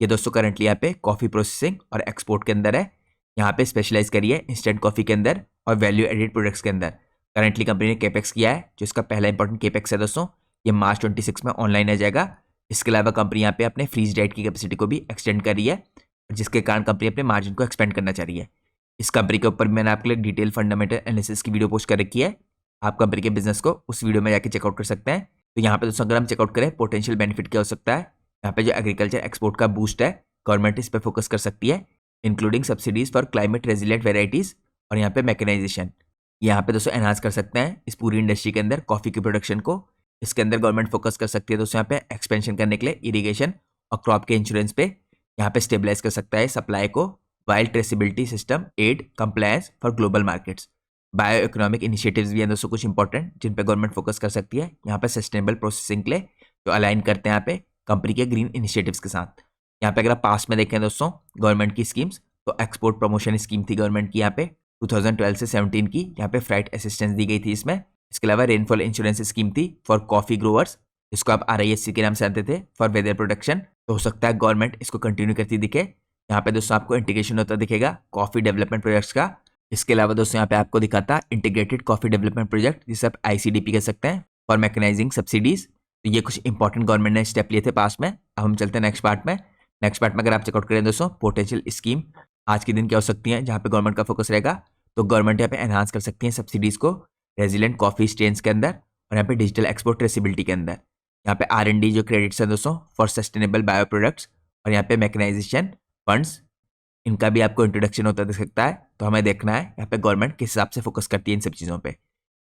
ये दोस्तों करंटली यहाँ पे कॉफ़ी प्रोसेसिंग और एक्सपोर्ट के अंदर है। यहाँ पे स्पेशलाइज करी है इंस्टेंट कॉफ़ी के अंदर और वैल्यू एडेड प्रोडक्ट्स के अंदर। करंटली कंपनी ने केपेक्स किया है, जो इसका पहला इंपॉर्टेंट केपेक्स है दोस्तों, ये मार्च 26 में ऑनलाइन आ जाएगा। इसके अलावा कंपनी यहाँ पे अपने फ्रीज ड्राइड की कैपेसिटी को भी एक्सटेंड कर रही है, जिसके कारण कंपनी अपने मार्जिन को एक्सपेंड करना चाह रही है। इस कंपनी के ऊपर मैंने आपके लिए डिटेल फंडामेंटल एनालिसिस की वीडियो पोस्ट कर रखी है, आप कंपनी के बिजनेस को उस वीडियो में जाके चेकआउट कर सकते हैं। तो यहाँ पे दोस्तों अगर हम चेकआउट करें पोटेंशियल बेनिफिट क्या हो सकता है, यहाँ पे जो एग्रीकल्चर एक्सपोर्ट का बूस्ट है गवर्नमेंट इस पर फोकस कर सकती है, including subsidies for climate resilient varieties और यहाँ पे मैकेनाइजेशन। यहाँ पे दोस्तों एनहांस कर सकते हैं इस पूरी इंडस्ट्री के अंदर कॉफ़ी की प्रोडक्शन को। इसके अंदर गवर्नमेंट फोकस कर सकती है दोस्तों यहाँ पे एक्सपेंशन करने के लिए इरिगेशन और क्रॉप के इंश्योरेंस पे, यहाँ पे स्टेबलाइज कर सकता है सप्लाई को, wild traceability system, add compliance for global markets. Bio economic initiatives भी हैं दोस्तों कुछ इंपॉर्टेंट जिन पे गवर्नमेंट फोकस कर सकती है यहाँ पे सस्टेनेबल प्रोसेसिंग के लिए, जो अलाइन करते हैं यहाँ पे कंपनी के ग्रीन इनिशिएटिव्स के साथ। यहाँ पे अगर आप पास में देखें दोस्तों गवर्नमेंट की स्कीम्स, तो एक्सपोर्ट प्रमोशन स्कीम थी गवर्नमेंट की यहाँ पे 2012 से 17 की, यहाँ पे फ्लाइट असिस्टेंस दी गई थी इसमें। इसके अलावा रेनफॉल इंश्योरेंस स्कीम थी फॉर कॉफ़ी ग्रोवर्स, जिसको आप RISC के नाम से जानते थे, फॉर वेदर प्रोडक्शन। तो हो सकता है गवर्नमेंट इसको कंटिन्यू करती दिखे। यहाँ पे दोस्तों आपको इंटीग्रेशन होता दिखेगा कॉफ़ी डेवलपमेंट प्रोजेक्ट्स का। इसके अलावा दोस्तों यहाँ पे आपको दिखाता इंटीग्रेटेड कॉफ़ी डेवलपमेंट प्रोजेक्ट, जिसे आप ICDP कह सकते हैं, फॉर मैकेनाइजिंग सब्सिडीज। तो ये कुछ इंपॉर्टेंट गवर्नमेंट ने स्टेप लिए थे पास में। अब हम चलते हैं नेक्स्ट पार्ट में। नेक्स्ट पार्ट में अगर आप चेकआउट करें दोस्तों पोटेंशियल स्कीम आज के दिन क्या हो सकती हैं जहाँ पे गवर्नमेंट का फोकस रहेगा, तो गवर्नमेंट यहाँ पे एनहांस कर सकती है सब्सिडीज को रेजिलेंट कॉफ़ी स्ट्रेन्स के अंदर और यहाँ पे डिजिटल एक्सपोर्ट ट्रेसिबिलिटी के अंदर। यहाँ पे R&D जो क्रेडिट्स हैं दोस्तों फॉर सस्टेनेबल बायो प्रोडक्ट्स और यहाँ पे मैकेनाइजेशन फंड्स, इनका भी आपको इंट्रोडक्शन होता दिख सकता है। तो हमें देखना है यहाँ पे गवर्नमेंट किस हिसाब से फोकस करती है इन सब चीज़ों पे।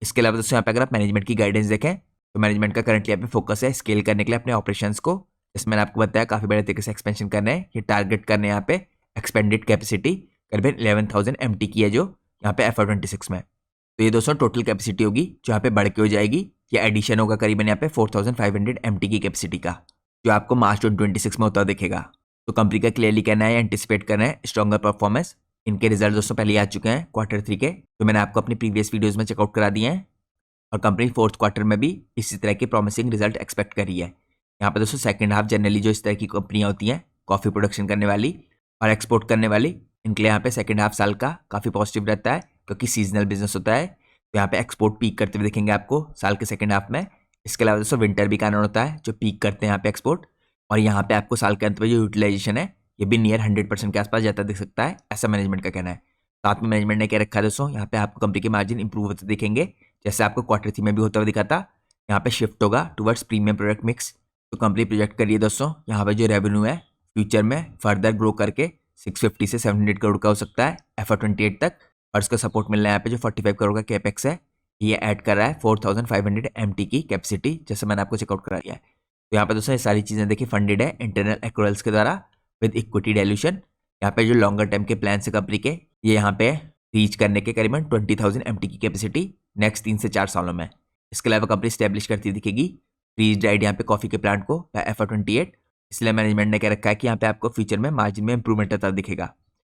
इसके अलावा दोस्तों यहाँ पे अगर आप मैनेजमेंट की गाइडेंस देखें तो मैनेजमेंट का करंटली यहाँ पे फोकस है स्केल करने के लिए अपने ऑपरेशंस को, जिसमें मैंने आपको बताया काफ़ी बड़े तरीके से एक्सपेंशन करना है। ये टारगेट करने यहाँ पे एक्सपेंडेड कैपेसिटी करीबन 11,000 MT की है जो यहाँ पे FY26 में। तो ये दोस्तों टोटल कैपेसिटी होगी जो यहाँ पे बढ़ के हो जाएगी। ये एडिशन होगा करीबन यहाँ पे 4,500 MT की कैपेसिटी का, जो आपको मार्च 2026 में होता दिखेगा। तो कंपनी का क्लियरली कहना है, एंटिसिपेट करना है स्ट्रॉन्गर परफॉर्मेंस। इनके रिजल्ट दोस्तों पहले आ चुके हैं Q3 के, तो मैंने आपको अपनी प्रीवियस वीडियोज़ में चेकआउट करा दिए हैं। और कंपनी फोर्थ क्वार्टर में भी इसी तरह के प्रॉमिसिंग रिजल्ट एक्सपेक्ट कर रही है। यहाँ पे दोस्तों सेकंड हाफ जनरली जो इस तरह की कंपनियाँ होती हैं कॉफ़ी प्रोडक्शन करने वाली और एक्सपोर्ट करने वाली, इनके लिए यहाँ पे सेकंड हाफ साल का काफ़ी पॉजिटिव रहता है, क्योंकि सीजनल बिजनेस होता है। तो यहाँ पे एक्सपोर्ट पीक करते हुए दिखेंगे आपको साल के सेकंड हाफ में। इसके अलावा दोस्तों विंटर भी कारण होता है जो पीक करते हैं यहाँ पे एक्सपोर्ट, और यहाँ पे आपको साल के अंत में जो यूटिलाइजेशन है ये भी नियर 100% के आसपास जाता दिख सकता है, ऐसा मैनेजमेंट का कहना है। साथ में मैनेजमेंट ने क्या रखा है दोस्तों, यहाँ पे आपको कंपनी के मार्जिन इंप्रूव होते दिखेंगे, जैसे आपको Q3 में भी होता हुआ दिखा था। यहाँ पे शिफ्ट होगा टुवर्ड्स प्रीमियम प्रोडक्ट मिक्स। तो कंपनी प्रोजेक्ट करिए दोस्तों यहाँ पे जो रेवेन्यू है फ्यूचर में फर्दर ग्रो करके 650 से 700 करोड़ का हो सकता है FY28 तक, और इसका सपोर्ट मिल रहा है यहाँ पे जो 45 करोड़ का कैपेक्स है ये ऐड कर रहा है 4,500 MT की कैपेसिटी, जैसे मैंने आपको चेकआउट करा दिया है। तो यहाँ पे दोस्तों ये सारी चीज़ें देखिए फंडेड है इंटरनल एक्रूअल्स के द्वारा विद इक्विटी डाइल्यूशन। यहाँ पे जो लॉन्गर टर्म के प्लान है कंपनी के, ये यहाँ पे रीच करने के करीबन 20,000 MT की कैपेसिटी नेक्स्ट 3 से 4 सालों में। इसके अलावा कंपनी स्टैब्लिश करती दिखेगी फ्रीज ड्राइड यहाँ पे कॉफी के प्लांट को बाय FY28। इसलिए मैनेजमेंट ने क्या रखा है कि यहाँ पे आपको फ्यूचर में मार्जिन में इंप्रूवमेंट आता दिखेगा।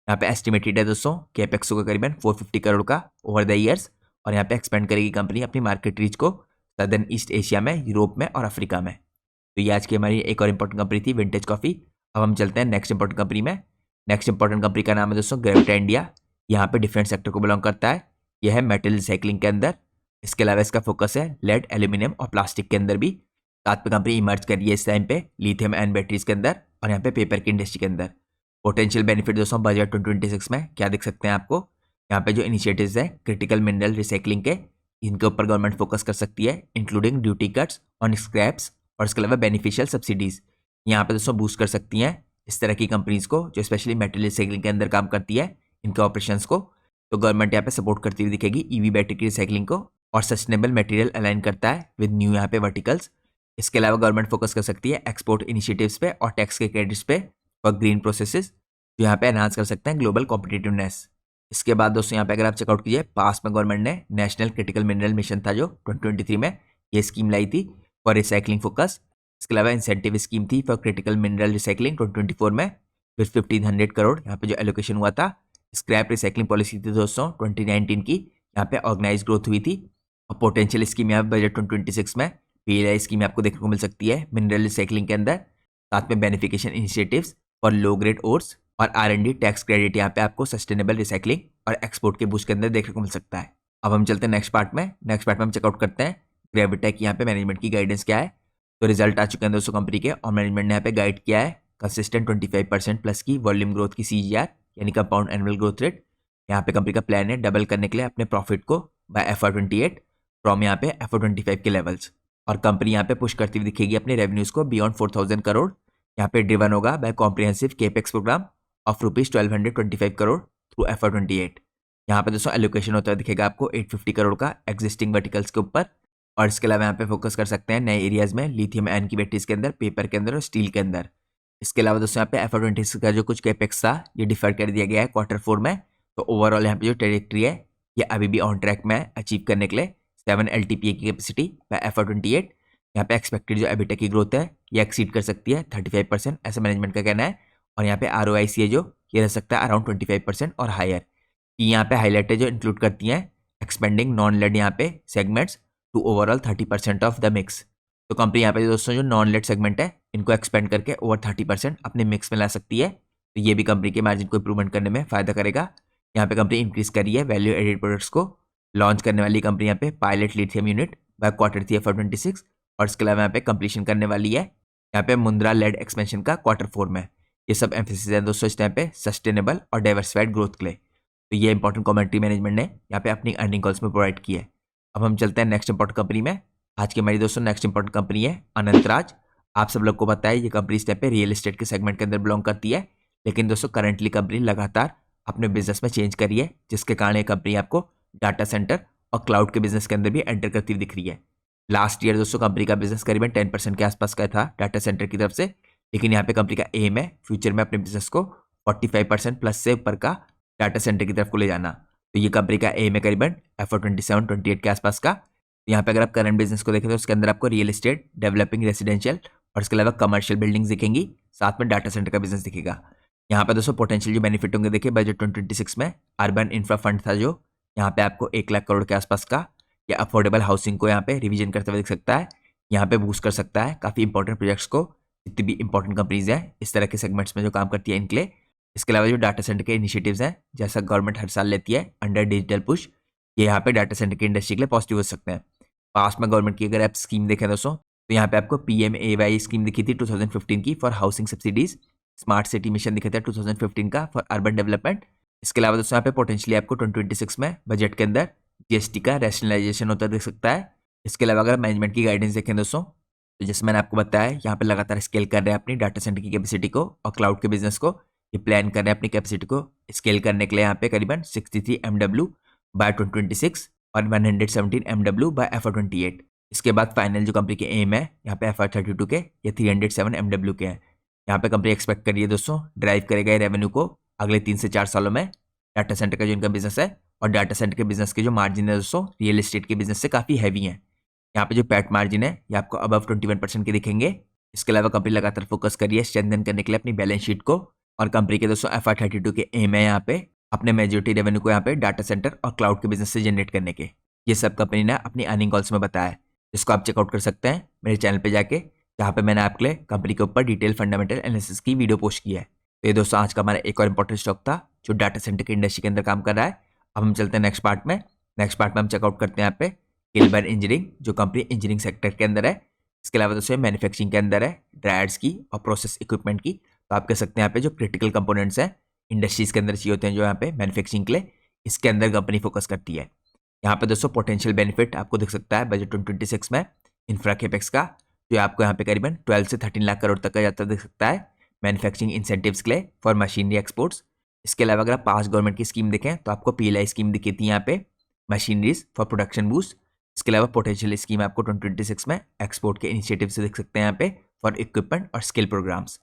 यहाँ पे एस्टिमेटेड है दोस्तों कैपेक्स होगा करीबन 450 करोड़ का ओवर द ईयर्स, और यहाँ पे एक्सपेंड करेगी कंपनी अपनी मार्केट रीच को सदर्न ईस्ट एशिया में, यूरोप में और अफ्रीका में। तो ये आज की हमारी एक और इंपॉर्टेंट कंपनी थी विंटेज कॉफी। अब हम चलते हैं नेक्स्ट इंपॉर्टेंट कंपनी में। नेक्स्ट इंपॉर्टेंट कंपनी का नाम है दोस्तों ग्रेविटा इंडिया। यहाँ पे डिफरेंट सेक्टर को बिलोंग करता है। यह है मेटल रिसाइकलिंग के अंदर। इसके अलावा इसका फोकस है लेड, एल्यूमिनियम और प्लास्टिक के अंदर भी। साथ में कंपनी इमर्ज कर रही है इस टाइम पे लिथियम एंड बैटरीज के अंदर और यहाँ पे पेपर की इंडस्ट्री के अंदर। पोटेंशियल बेनिफिट दोस्तों बजट 2026 में क्या दिख सकते हैं आपको। यहाँ पे जो इनिशिएटिव्स है क्रिटिकल मिनरल रिसाइकलिंग के, इनके ऊपर गवर्नमेंट फोकस कर सकती है, including duty cuts on scraps और इसके अलावा बेनिफिशियल सब्सिडीज यहाँ पे दोस्तों बूस्ट कर सकती हैं इस तरह की कंपनीज को जो स्पेशली मेटल रिसाइकलिंग के अंदर काम करती है, इनके ऑपरेशंस को। तो गवर्नमेंट यहाँ पे सपोर्ट करती हुई दिखेगी ईवी बैटरी की रिसाइकलिंग को और सस्टेनेबल मटेरियल अलाइन करता है विद न्यू यहाँ पे वर्टिकल्स। इसके अलावा गवर्नमेंट फोकस कर सकती है एक्सपोर्ट इनिशिएटिव्स पे और टैक्स के क्रेडिट्स पे फॉर ग्रीन प्रोसेसेस जो यहाँ पे एनहांस कर सकते हैं ग्लोबल कॉम्पिटिटिवनेस। इसके बाद दोस्तों यहाँ पे अगर आप चेकआउट कीजिए, पास में गवर्नमेंट ने नेशनल क्रिटिकल मिनरल मिशन था जो 2023 में ये स्कीम लाई थी फॉर रिसाइकलिंग फोकस। इसके अलावा इंसेंटिव स्कीम थी फॉर क्रिटिकल मिनरल रिसाइकलिंग 2024 में फिर 1500 करोड़ यहाँ पे जो एलोकेशन हुआ था। स्क्रैप रिसाइकलिंग पॉलिसी थी दोस्तों 2019 की, यहाँ पे ऑर्गेनाइज ग्रोथ हुई थी। और पोटेंशियल स्कीम यहाँ बजट 2026 में PLI स्कीम आपको देखने को मिल सकती है मिनरल रिसाइकलिंग के अंदर। साथ में beneficiation initiatives for low grade ores और R&D टैक्स क्रेडिट यहाँ पे आपको सस्टेनेबल रिसाइकलिंग और एक्सपोर्ट के बूस्ट के अंदर देखने को मिल सकता है। अब हम चलते हैं नेक्स्ट पार्ट में। नेक्स्ट पार्ट में हम चेकआउट करते हैं ग्रेविटा की यहाँ पे मैनेजमेंट की गाइडेंस क्या है। तो रिजल्ट आ चुके हैं दोस्तों कंपनी के और मैनेजमेंट ने यहाँ पे गाइड किया है कंसिस्टेंट 25% प्लस की वॉल्यूम ग्रोथ की CAGR यानी कंपाउंड एनुअल ग्रोथ रेट। यहाँ पे कंपनी का प्लान है डबल करने के लिए अपने प्रॉफिट को बाय FY28 फ्रॉम यहाँ पे FY25 के लेवल्स। और कंपनी यहाँ पे पुश करती हुई दिखेगी अपने रेवेन्यूज को बियॉन्ड 4000 करोड़। यहाँ पे ड्रिवन होगा by comprehensive capex programme of ₹1225 crore through FY28। यहाँ पे दोस्तों एलोकेशन होता है दिखेगा आपको 850 करोड़ का एग्जिस्टिंग वर्टिकल्स के ऊपर। और इसके अलावा यहाँ पे फोकस कर सकते हैं नए एरियाज में लिथियम आयन की बैटरीज के अंदर, पेपर के अंदर और स्टील के अंदर। इसके अलावा दोस्तों यहाँ पे FY26 का जो कुछ कैपेक्स था ये डिफर कर दिया गया है Q4 में। तो ओवरऑल यहाँ पे जो ट्रेजेक्ट्री है ये अभी भी ऑन ट्रैक में अचीव करने के लिए 7 LTPA की कैपेसिटी बाय FY28। यहाँ पे एक्सपेक्टेड जो EBITDA की ग्रोथ है ये एक्सीड कर सकती है 35%, ऐसा मैनेजमेंट का कहना है। और यहाँ पे ROIC है जो ये रह सकता है अराउंड 25% और हायर। यहाँ पे हाईलाइट है जो इंक्लूड करती हैं एक्सपेंडिंग नॉन लेड यहाँ पे segments to overall 30% of the mix. तो कंपनी यहाँ पे दोस्तों जो नॉन लेड सेगमेंट है इनको एक्सपेंड करके ओवर 30% अपने मिक्स में ला सकती है। तो ये भी कंपनी के मार्जिन को इंप्रूवमेंट करने में फायदा करेगा। यहाँ पे कंपनी इंक्रीज कर रही है वैल्यू एडेड प्रोडक्ट्स को। लॉन्च करने वाली कंपनी यहाँ पे pilot lithium unit bye Q3 FY26 और इसके अलावा यहाँ पे कंप्लीशन करने वाली है यहाँ पे मुंद्रा लेड एक्सपेंशन का Q4 में। ये सब एम्फेसिस है दोस्तों इस टाइम पे सस्टेनेबल और डाइवर्सिफाइड ग्रोथ के लिए। तो ये इंपॉर्टेंट कमेंट्री मैनेजमेंट ने यहाँ पे अपनी अर्निंग कॉल्स में प्रोवाइड की है। अब हम चलते हैं नेक्स्ट इंपॉर्टेंट कंपनी में। आज की हमारी दोस्तों नेक्स्ट इंपॉर्टेंट कंपनी है अनंतराज। आप सब लोग को पता है ये कंपनी इस टाइम पे रियल एस्टेट के सेगमेंट के अंदर बिलोंग करती है, लेकिन दोस्तों करंटली कंपनी लगातार अपने बिजनेस में चेंज कर रही है, जिसके कारण ये कंपनी आपको डाटा सेंटर और क्लाउड के बिजनेस के अंदर भी एंटर करती हुई दिख रही है। लास्ट ईयर दोस्तों कंपनी का बिजनेस करीबन 10% के आसपास का था डाटा सेंटर की तरफ से, लेकिन यहाँ पे कंपनी का एम है फ्यूचर में अपने बिजनेस को 45% प्लस से ऊपर का डाटा सेंटर की तरफ को ले जाना। तो ये कंपनी का एम है करीबन FY27-28 के आसपास का। यहाँ पे अगर आप करंट बिजनेस को देखें तो उसके अंदर आपको रियल एस्टेट, डेवलपिंग रेजिडेंशियल और इसके अलावा कमर्शियल बिल्डिंग्स दिखेंगी, साथ में डाटा सेंटर का बिजनेस दिखेगा। यहाँ पे दोस्तों पोटेंशियल जो बेनिफिट होंगे देखिए बजट 2026 में अर्बन इंफ्रा फंड था जो यहाँ पे आपको 1 लाख करोड़ के आसपास का या अफोर्डेबल हाउसिंग को यहाँ पे रिवीजन करते हुए दिख सकता है। यहाँ पे बूस्ट कर सकता है काफ़ी इंपॉर्टेंट प्रोजेक्ट्स को, जितनी भी इंपॉर्टेंट कंपनीज हैं इस तरह के सेगमेंट्स में जो काम करती है इनके लिए। इसके अलावा जो डाटा सेंटर के इनिशिएटिव्स हैं जैसा गवर्नमेंट हर साल लेती है अंडर डिजिटल पुश, ये यहाँ पे डाटा सेंटर की इंडस्ट्री के लिए पॉजिटिव हो सकते हैं। पास्ट में गवर्नमेंट की अगर आप स्कीम देखें दोस्तों तो यहाँ पे आपको PMAY स्कीम दिखी थी 2015 की for housing subsidies, smart city mission दिखा था 2015 का फॉर अर्बन डेवलपमेंट। इसके अलावा दोस्तों यहाँ पे पोटेंशियली आपको 2026 में बजट के अंदर GST का रैशनलाइजेशन होता दिख सकता है। इसके अलावा अगर मैनेजमेंट की गाइडेंस देखें दोस्तों तो जैसे मैंने आपको बताया यहाँ पे लगातार स्केल कर रहे हैं अपनी डाटा सेंटर की कैपेसिटी को और क्लाउड के बिजनेस को। ये प्लान कर रहे हैं अपनी कैपेसिटी को स्केल करने के लिए यहाँ पे करीबन 63 MW बाय 2026 और 117 MW बाय FY28। इसके बाद फाइनल जो कंपनी के एम है यहाँ पे FY32 के ये 307 MW के हैं। यहाँ पे कंपनी एक्सपेक्ट कर रही है दोस्तों ड्राइव करेगा रेवेन्यू को अगले 3 से 4 सालों में डाटा सेंटर का जो इनका बिजनेस है, और डाटा सेंटर के बिजनेस के जो मार्जिन है दोस्तों रियल एस्टेट के बिजनेस से काफ़ी हैवी है। यहाँ पे जो पैट मार्जिन है ये आपको अबव 21% के दिखेंगे। इसके अलावा कंपनी लगातार फोकस कर रही है स्ट्रेंथन करने के लिए अपनी बैलेंस शीट को, और कंपनी के दोस्तों FY32 के एम है यहाँ पे अपने मेजोरिटी रेवेन्यू को यहाँ पे डाटा सेंटर और क्लाउड के बिजनेस से जनरेट करने के। ये सब कंपनी ने अपनी अर्निंग कॉल्स में बताया है, जिसको आप चेकआउट कर सकते हैं मेरे चैनल पे जाके, जहाँ पे मैंने आपके लिए कंपनी के ऊपर डिटेल फंडामेंटल एनालिसिस की वीडियो पोस्ट की है। तो ये दोस्तों आज का हमारा एक और इंपॉर्टेंट स्टॉक था जो डाटा सेंटर की इंडस्ट्री के अंदर काम कर रहा है। अब हम चलते हैं नेक्स्ट पार्ट में। नेक्स्ट पार्ट में हम चेकआउट करते हैं यहाँ पे किलबर इंजीनियरिंग, जो कंपनी इंजीनियरिंग सेक्टर के अंदर है। इसके अलावा दोस्तों मैन्युफैक्चरिंग के अंदर है, ड्रायर्स की और प्रोसेस इक्विपमेंट की। तो आप कह सकते हैं यहाँ पे जो क्रिटिकल कंपोनेंट्स हैं इंडस्ट्रीज के अंदर चाहिए होते हैं जो यहाँ पे मैन्युफैक्चरिंग के लिए, इसके अंदर कंपनी फोकस करती है। यहाँ पे दोस्तों पोटेंशियल बेनिफिट आपको दिख सकता है बजट 2026 में इंफ्रा कैपेक्स का, जो आपको यहाँ पे करीबन 12 से 13 लाख करोड़ तक का जाता दिख सकता है मैन्युफैक्चरिंग इंसेंटिव्स के लिए फॉर मशीनरी एक्सपोर्ट्स। इसके अलावा अगर आप पास गवर्नमेंट की स्कीम देखें तो आपको PLI स्कीम दिखी थी यहाँ पे मशीनरीज फॉर प्रोडक्शन बूस्ट। इसके अलावा पोटेंशियल स्कीम आपको 2026 में एक्सपोर्ट के इनिशिएटिव से देख सकते हैं यहाँ पे फॉर इक्विपमेंट और स्किल प्रोग्राम्स।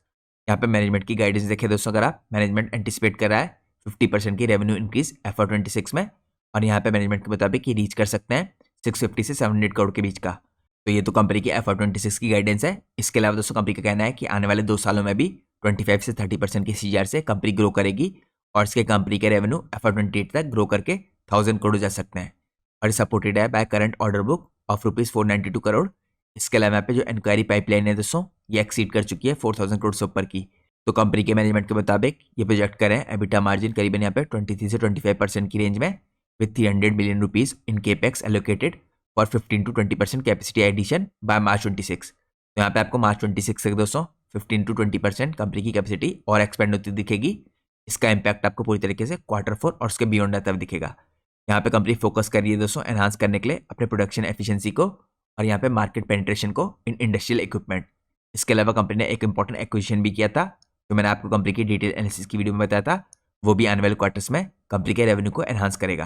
यहाँ पे मैनेजमेंट की गाइडेंस देखें दोस्तों, अगर आप मैनेजमेंट एंटिसिपेट कर रहा है 50% की रेवेन्यू इंक्रीज FY26 में, और यहाँ पे मैनेजमेंट के मुताबिक ये रीच कर सकते हैं 650 से 700 करोड़ के बीच का। तो ये तो कंपनी की FY26 की गाइडेंस है। इसके अलावा दोस्तों कंपनी का कहना है कि आने वाले 2 सालों में भी 25 से 30% की CAGR से कंपनी ग्रो करेगी, और इसके कंपनी के रेवेन्यू FY28 तक ग्रो करके 1000 करोड़ जा सकते हैं, और सपोर्टेड है by current order book of ₹492 crore. इसके अलावा यहाँ पे जो इंक्वायरी पाइपलाइन है दोस्तों ये एक्सीड कर चुकी है 4000 करोड़ से ऊपर की। तो कंपनी के मैनेजमेंट के मुताबिक ये प्रोजेक्ट करें एबिटा मार्जिन करीबन यहाँ पे 23 से 25% की रेंज में, with 300 million rupees in capex allocated for 15 to 20% capacity addition by March 26। तो यहाँ पे आपको March 26 से दोस्तों 15 to 20% कंपनी की कैपेसिटी और एक्सपेंड होती दिखेगी। इसका इम्पैक्ट आपको पूरी तरीके से Q4 और उसके बियॉन्ड तब दिखेगा। यहाँ पे कंपनी फोकस कर रही है दोस्तों एनहांस करने के लिए अपने प्रोडक्शन एफिशिएंसी को, और यहाँ पे मार्केट पेनिट्रेशन को इन इंडस्ट्रियल इक्विपमेंट। इसके अलावा कंपनी ने एक इंपॉर्टेंट एक्विजिशन भी किया था, जो मैंने आपको कंपनी की डिटेल एनालिसिस की वीडियो में बताया था, वो भी आने वाले क्वार्टर्स में कंपनी के रेवेन्यू को एनहांस करेगा।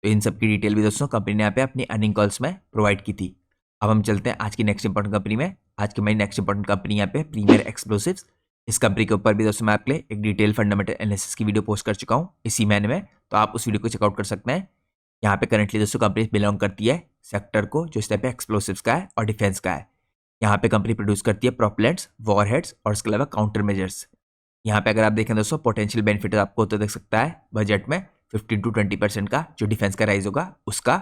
तो इन सब की डिटेल भी दोस्तों कंपनी ने यहाँ पे अपनी अर्निंग कॉल्स में प्रोवाइड की थी। अब हम चलते हैं आज की नेक्स्ट इंपॉर्टेंट कंपनी में। आज की मेरी नेक्स्ट इंपॉर्टेंट कंपनी यहाँ पे प्रीमियर एक्सप्लोसिव्स। इस कंपनी के ऊपर भी दोस्तों मैं आपके लिए एक डिटेल फंडामेंटल एनालिसिस की वीडियो पोस्ट कर चुका हूँ इसी महीने में, तो आप उस वीडियो को चेकआउट कर सकते हैं। यहाँ पे करंटली दोस्तों कंपनी बिलोंग करती है सेक्टर को जो इस टाइप पे एक्सप्लोसिव्स का है और डिफेंस का है। यहाँ पे कंपनी प्रोड्यूस करती है प्रोपेलेंट्स, वॉरहेड्स और इसके अलावा काउंटर मेजर्स। यहाँ पे अगर आप देखें दोस्तों पोटेंशियल बेनिफिट आपको तो देख सकता है बजट में 15 to 20% का जो डिफेंस का राइज होगा उसका।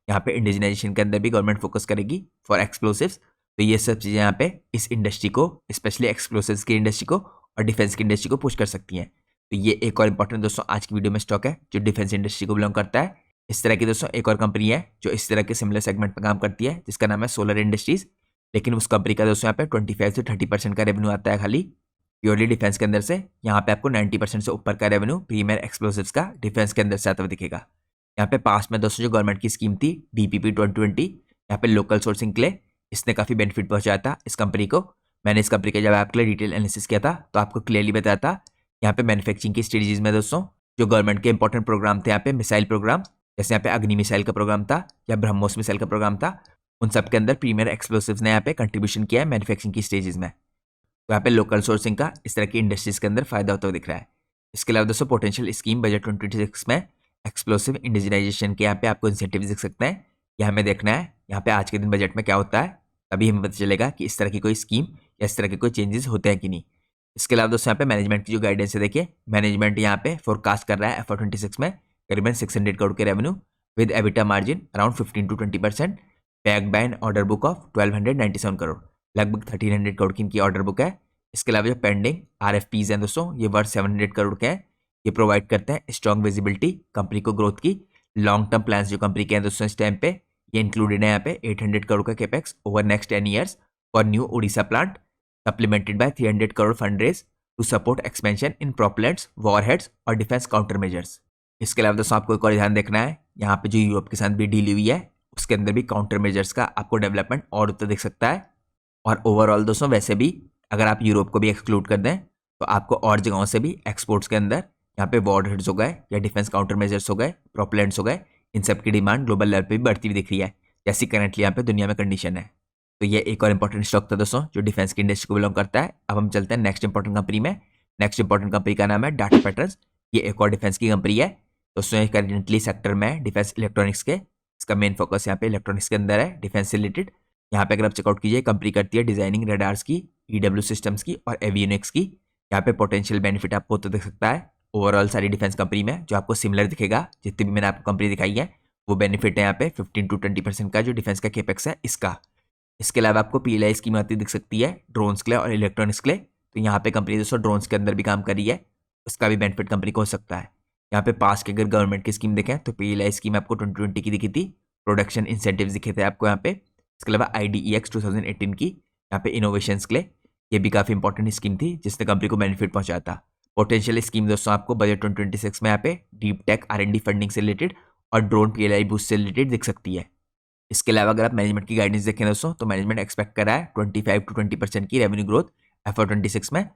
यहाँ पे इंडिजिनाइजेशन के अंदर भी गवर्नमेंट फोकस करेगी फॉर एक्सप्लोसिव्स। तो ये सब चीज़ें यहाँ पे इस इंडस्ट्री को, स्पेशली एक्सप्लोसिव्स की इंडस्ट्री को और डिफेंस की इंडस्ट्री को पुश कर सकती हैं। तो ये एक और इंपॉर्टेंट दोस्तों आज की वीडियो में स्टॉक है जो डिफेंस इंडस्ट्री को बिलोंग करता है। इस तरह की दोस्तों एक और कंपनी है जो इस तरह के सिमिलर सेगमेंट में काम करती है जिसका नाम है सोलर इंडस्ट्रीज, लेकिन उस कंपनी का दोस्तों यहाँ पे 25 से 30% का रेवेन्यू आता है खाली प्योरली डिफेंस के अंदर से। यहाँ पे आपको 90% से ऊपर का रेवेन्यू प्रीमियर एक्सप्लोसिव्स का डिफेंस के अंदर से आता हुआ दिखेगा। यहाँ पे पास में दोस्तों जो गवर्नमेंट की स्कीम थी DPP 2020, यहाँ पे लोकल सोर्सिंग के लिए इसने काफ़ी बेनिफिट पहुंचाया था इस कंपनी को। मैंने इस कंपनी का जब आपके लिए डिटेल एनालिसिस किया था तो आपको क्लियरली बताया था यहाँ पे मैन्युफैक्चरिंग की स्ट्रेटजीज में दोस्तों जो गवर्नमेंट के इंपॉर्टेंट प्रोग्राम थे यहाँ पे मिसाइल प्रोग्राम, जैसे यहाँ पे अग्नि मिसाइल का प्रोग्राम था या ब्रह्मोस मिसाइल का प्रोग्राम था, उन सब के अंदर प्रीमियर एक्सप्लोसिव्स ने यहाँ पे कंट्रीब्यूशन किया है मैन्युफैक्चरिंग की स्टेजेस में। तो यहाँ पे लोकल सोर्सिंग का इस तरह की इंडस्ट्रीज के अंदर फायदा होता हुआ दिख रहा है। इसके अलावा दोस्तों पोटेंशियल स्कीम बजट 2026 में एक्सप्लोसिव इंडिजिनाइजेशन के यहाँ पे आपको इंसेंटिव दिख सकते हैं। यह हमें देखना है यहाँ पे आज के दिन बजट में क्या होता है, तभी हमें पता चलेगा कि इस तरह की कोई स्कीम या इस तरह के कोई चेंजेस होते हैं कि नहीं। इसके अलावा दोस्तों यहाँ पे मैनेजमेंट की जो गाइडेंस है, देखिए मैनेजमेंट यहाँ पे फोरकास्ट कर रहा है FY26 में करीबन 600 करोड़ के revenue with EBITDA margin around 15 to 20%, backed by an order book of 1297 crore, लगभग 1300 करोड़ की इनकी ऑर्डर बुक है। इसके अलावा जो पेंडिंग RFPs हैं दोस्तों ये वर्थ 700 करोड़ के हैं। ये प्रोवाइड करते हैं स्ट्रॉन्ग विजिबिलिटी कंपनी को ग्रोथ की। लॉन्ग टर्म प्लान्स जो कंपनी के हैं दोस्तों इस टाइम पे ये इंक्लूडेड है यहाँ पे 800 करोड़ का capex over next 10 years for new Orissa plant, supplemented by 300 crore fund raise to support expansion in propellants, warheads और डिफेंस काउंटर मेजर्स। इसके अलावा दोस्तों आपको एक और ध्यान देखना है, यहाँ पे जो यूरोप के साथ भी डील हुई है उसके अंदर भी काउंटर मेजर्स का आपको डेवलपमेंट और उत्तर दिख सकता है। और ओवरऑल दोस्तों वैसे भी अगर आप यूरोप को भी एक्सक्लूड कर दें तो आपको और जगहों से भी एक्सपोर्ट्स के अंदर यहाँ पे वॉरहेड्स हो गए या डिफेंस काउंटर मेजर्स हो गए, प्रोपेलेंट्स हो गए, इन सब की डिमांड ग्लोबल लेवल पे भी बढ़ती हुई दिख रही है। जैसी करंटली यहाँ पे दुनिया में कंडीशन है। तो ये एक और इंपॉर्टेंट स्टॉक था दोस्तों जो डिफेंस की इंडस्ट्री को बिलोंग करता है। अब हम चलते हैं नेक्स्ट इंपॉर्टेंट कंपनी में। नेक्स्ट इंपॉर्टेंट कंपनी का नाम है डाटा पैटर्न्स। ये एक और डिफेंस की कंपनी है दोस्तों। ये करेंटली सेक्टर में डिफेंस इलेक्ट्रॉनिक्स के, इसका मेन फोकस यहाँ पे इलेक्ट्रॉनिक्स के अंदर है, डिफेंस से रिलेटेड। यहाँ पे अगर आप चेकआउट कीजिए, कंपनी करती है डिजाइनिंग रडार्स की, ईडब्ल्यू सिस्टम्स की और एवियोनिक्स की। यहाँ पे पोटेंशियल बेनिफिट आपको तो दिख सकता है ओवरऑल सारी डिफेंस कंपनी में, जो आपको सिमिलर दिखेगा जितनी भी मैंने आपको कंपनी दिखाई है वो बेनिफिट है यहाँ पे 15 to 20% का जो डिफेंस का केपेक्स है इसका। इसके अलावा आपको पीएलआई स्कीम आती दिख सकती है ड्रोन्स के लिए और इलेक्ट्रॉनिक्स के लिए। तो यहाँ पे कंपनी दोस्तों ड्रोन्स के अंदर भी काम कर रही है, उसका भी बेनिफिट कंपनी को हो सकता है। यहाँ पे पास की अगर गवर्नमेंट की स्कीम देखें तो पीएलआई स्कीम आपको 2020 की दिखी थी, प्रोडक्शन इंसेंटिव दिखे थे आपको यहाँ पे। इसके अलावा IDEX 2018 की यहाँ पे इनोवेशंस के लिए, ये भी काफ़ी इंपॉर्टेंट स्कीम थी जिसने कंपनी को बेनिफिट पहुंचाया था। पोटेंशियल स्कीम दोस्तों आपको बजट 2026 में यहाँ पे डीप टेक R&D फंडिंग से रिलेटेड और ड्रोन पीएलआई बूस्ट से रिलेटेड दिख सकती है। इसके अलावा अगर आप मैनेजमेंट की गाइडेंस देखें दोस्तों तो मैनेजमेंट एक्सपेक्ट कर रहा है 25 to 20% की रेवेन्यू ग्रोथ FY26 में,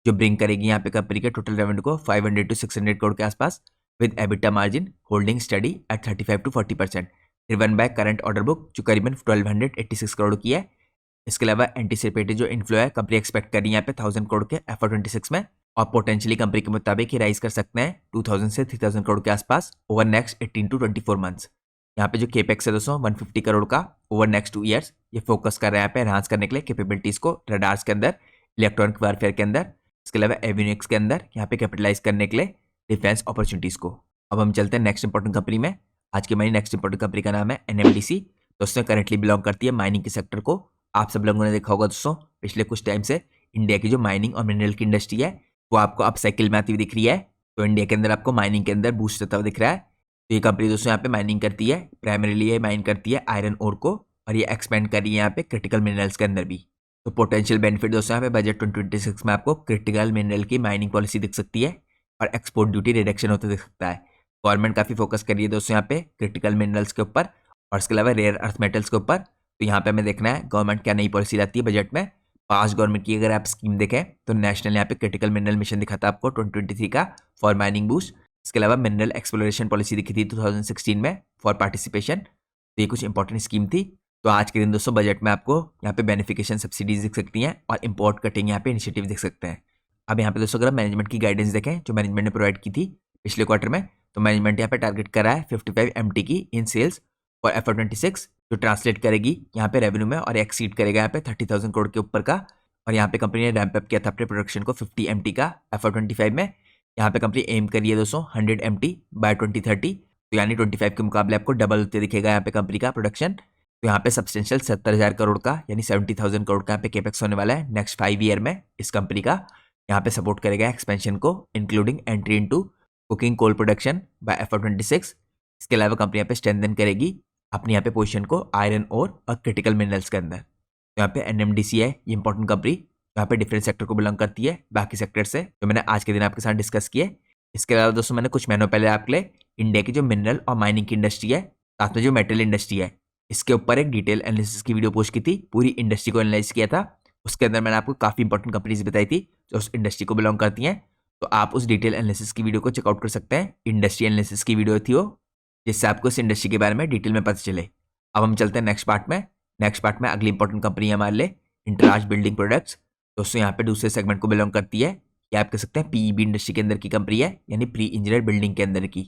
जो ब्रिंग करेगी यहाँ पे कंपनी के टोटल रेवेन्यू को 500 to 600 करोड़ के आसपास, with EBITDA margin holding study eight 35 to 40%, driven by current order book जो करीबन 1286 करोड़ की है। इसके अलावा एंटिसिपेटेड जो इन्फ्लो है कंपनी एक्सपेक्ट कर रही है यहाँ पे 1000 करोड़ के FY26 में, और पोटेंशियली कंपनी के मुताबिक ही राइज कर सकते हैं 2000 से 3000 करोड़ के आसपास ओवर नेक्स्ट 18 to 24 मंथ्स। यहाँ पे जो केपेक्स है दोस्तों 150 करोड़ का ओवर नेक्स्ट 2 ईयर्स, ये फोकस कर रहा है यहाँ पे एनहांस करने के लिए कैपेबिलिटीज को रडार्स के अंदर, इलेक्ट्रॉनिक वारफेयर के अंदर, इसके अलावा एवियोनिक्स के अंदर यहाँ पे कैपिटलाइज करने के लिए डिफेंस अपॉर्चुनिटीज को। अब हम चलते हैं नेक्स्ट इंपॉर्टेंट कंपनी में। आज की हमारी नेक्स्ट इंपॉर्टेंट कंपनी का नाम है NMDC। दोस्तों करेंटली बिलोंग करती है माइनिंग के सेक्टर को। आप सब लोगों ने देखा होगा दोस्तों पिछले कुछ टाइम से इंडिया की जो माइनिंग और मिनरल की इंडस्ट्री है वो आपको अप साइकिल में आती हुई दिख रही है। तो इंडिया के अंदर आपको माइनिंग के अंदर बूस्ट होता हुआ दिख रहा है। तो ये कंपनी दोस्तों यहाँ पे माइनिंग करती है, प्राइमरीली ये माइन करती है आयरन ओर को, और ये एक्सपेंड कर रही है यहाँ पे क्रिटिकल मिनरल्स के अंदर भी। तो पोटेंशियल बेनिफिट दोस्तों यहाँ पे बजट 2026 में आपको क्रिटिकल मिनरल की माइनिंग पॉलिसी दिख सकती है और एक्सपोर्ट ड्यूटी रिडक्शन होता दिख सकता है। गवर्नमेंट काफ़ी फोकस कर रही है दोस्तों यहाँ पे क्रिटिकल मिनरल्स के ऊपर और इसके अलावा रेयर अर्थ मेटल्स के ऊपर। तो यहाँ पे हमें देखना है गवर्नमेंट क्या नई पॉलिसी लाती है बजट में। पास्ट गवर्नमेंट की अगर आप स्कीम देखें तो नेशनल यहाँ पे क्रिटिकल मिनरल मिशन दिखा था आपको 2023 का फॉर माइनिंग बूस्ट। इसके अलावा मिनरल एक्सप्लोरेशन पॉलिसी दिखी थी 2016 में फॉर पार्टिसिपेशन। तो ये कुछ इंपॉर्टेंट स्कीम थी। तो आज के दिन दोस्तों बजट में आपको यहाँ पे बेनिफिकेशन सब्सिडीज दिख सकती हैं और इंपोर्ट कटिंग यहाँ पे इनिशिएटिव दिख सकते हैं। अब यहाँ पे दोस्तों अगर मैनेजमेंट की गाइडेंस देखें जो मैनेजमेंट ने प्रोवाइड की थी पिछले क्वार्टर में, तो मैनेजमेंट यहाँ पे टारगेट कर रहा है 55 MT की इन सेल्स फॉर FY26, जो ट्रांसलेट करेगी यहाँ पे रेवेन्यू में और एक्सीड करेगा यहाँ पे 30,000 करोड़ के ऊपर का। और यहाँ पे कंपनी ने रैंप अप किया था अपने प्रोडक्शन को 50 MT का FY25 में। यहाँ पे कंपनी एम करी है दोस्तों 100 MT बाय 2030। तो यानी 25 के मुकाबले आपको डबल होते दिखेगा यहाँ पे कंपनी का प्रोडक्शन। तो यहाँ पे सब्सटेंशियल 70,000 करोड़ का यानी 70,000 करोड़ का यहाँ पे केपेक्स होने वाला है नेक्स्ट 5 ईयर में इस कंपनी का। यहाँ पे सपोर्ट करेगा एक्सपेंशन को including entry into cooking coal production by FY26। इसके अलावा कंपनी यहाँ पे स्ट्रेंथन करेगी अपनी यहाँ पे पोजीशन को आयरन ओर और क्रिटिकल मिनरल्स के अंदर। तो यहाँ पे NMDC है, ये इंपॉर्टेंट कंपनी यहाँ पे डिफरेंट सेक्टर को बिलोंग करती है बाकी सेक्टर से, जो मैंने आज के दिन आपके साथ डिस्कस किए। इसके अलावा दोस्तों मैंने कुछ महीनों पहले आपके लिए इंडिया की जो मिनरल और माइनिंग की इंडस्ट्री है साथ में जो मेटल इंडस्ट्री है इसके ऊपर एक डिटेल एनालिसिस की वीडियो पोस्ट की थी, पूरी इंडस्ट्री को एनालाइज किया था। उसके अंदर मैंने आपको काफ़ी इंपॉर्टेंट कंपनीज बताई थी जो उस इंडस्ट्री को बिलोंग करती हैं। तो आप उस डिटेल एनालिसिस की वीडियो को चेकआउट कर सकते हैं। इंडस्ट्री एनालिसिस की वीडियो थी वो, जिससे आपको इस इंडस्ट्री के बारे में डिटेल में पता चले। अब हम चलते हैं नेक्स्ट पार्ट में। नेक्स्ट पार्ट में अगली इंपॉर्टेंट कंपनी है हमारे लिए इंटरराज बिल्डिंग प्रोडक्ट्स। दोस्तों यहाँ पे दूसरे सेगमेंट को बिलोंग करती है, या आप कह सकते हैं PEB इंडस्ट्री के अंदर की कंपनी है, यानी प्री इंजीनियर बिल्डिंग के अंदर की।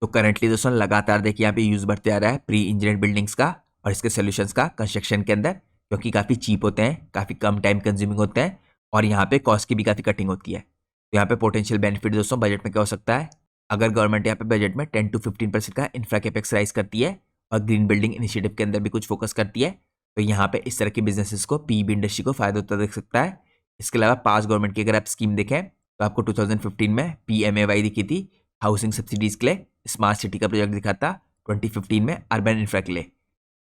तो करंटली दोस्तों लगातार देखिए यहाँ पे यूज बढ़ते आ रहा है प्री इंजीनियर बिल्डिंग्स का और इसके सोल्यूशंस का कंस्ट्रक्शन के अंदर, क्योंकि काफ़ी चीप होते हैं, काफ़ी कम टाइम कंज्यूमिंग होते हैं और यहाँ पे कॉस्ट की भी काफ़ी कटिंग होती है। तो यहाँ पे पोटेंशियल बेनिफिट दोस्तों बजट में क्या हो सकता है, अगर गवर्नमेंट यहाँ पे बजट में 10 to 15% का इंफ्रा कैपेक्स राइज करती है और ग्रीन बिल्डिंग इनिशिएटिव के अंदर भी कुछ फोकस करती है, तो यहाँ पे इस तरह के बिजनेसेस को PEB इंडस्ट्री को फायदा होता दिख सकता है। इसके अलावा पास गवर्नमेंट की अगर आप स्कीम देखें तो आपको 2015 में PMAY दिखी थी हाउसिंग सब्सिडीज के लिए, स्मार्ट सिटी का प्रोजेक्ट दिखा था 2015 में अर्बन इंफ्रा के लिए।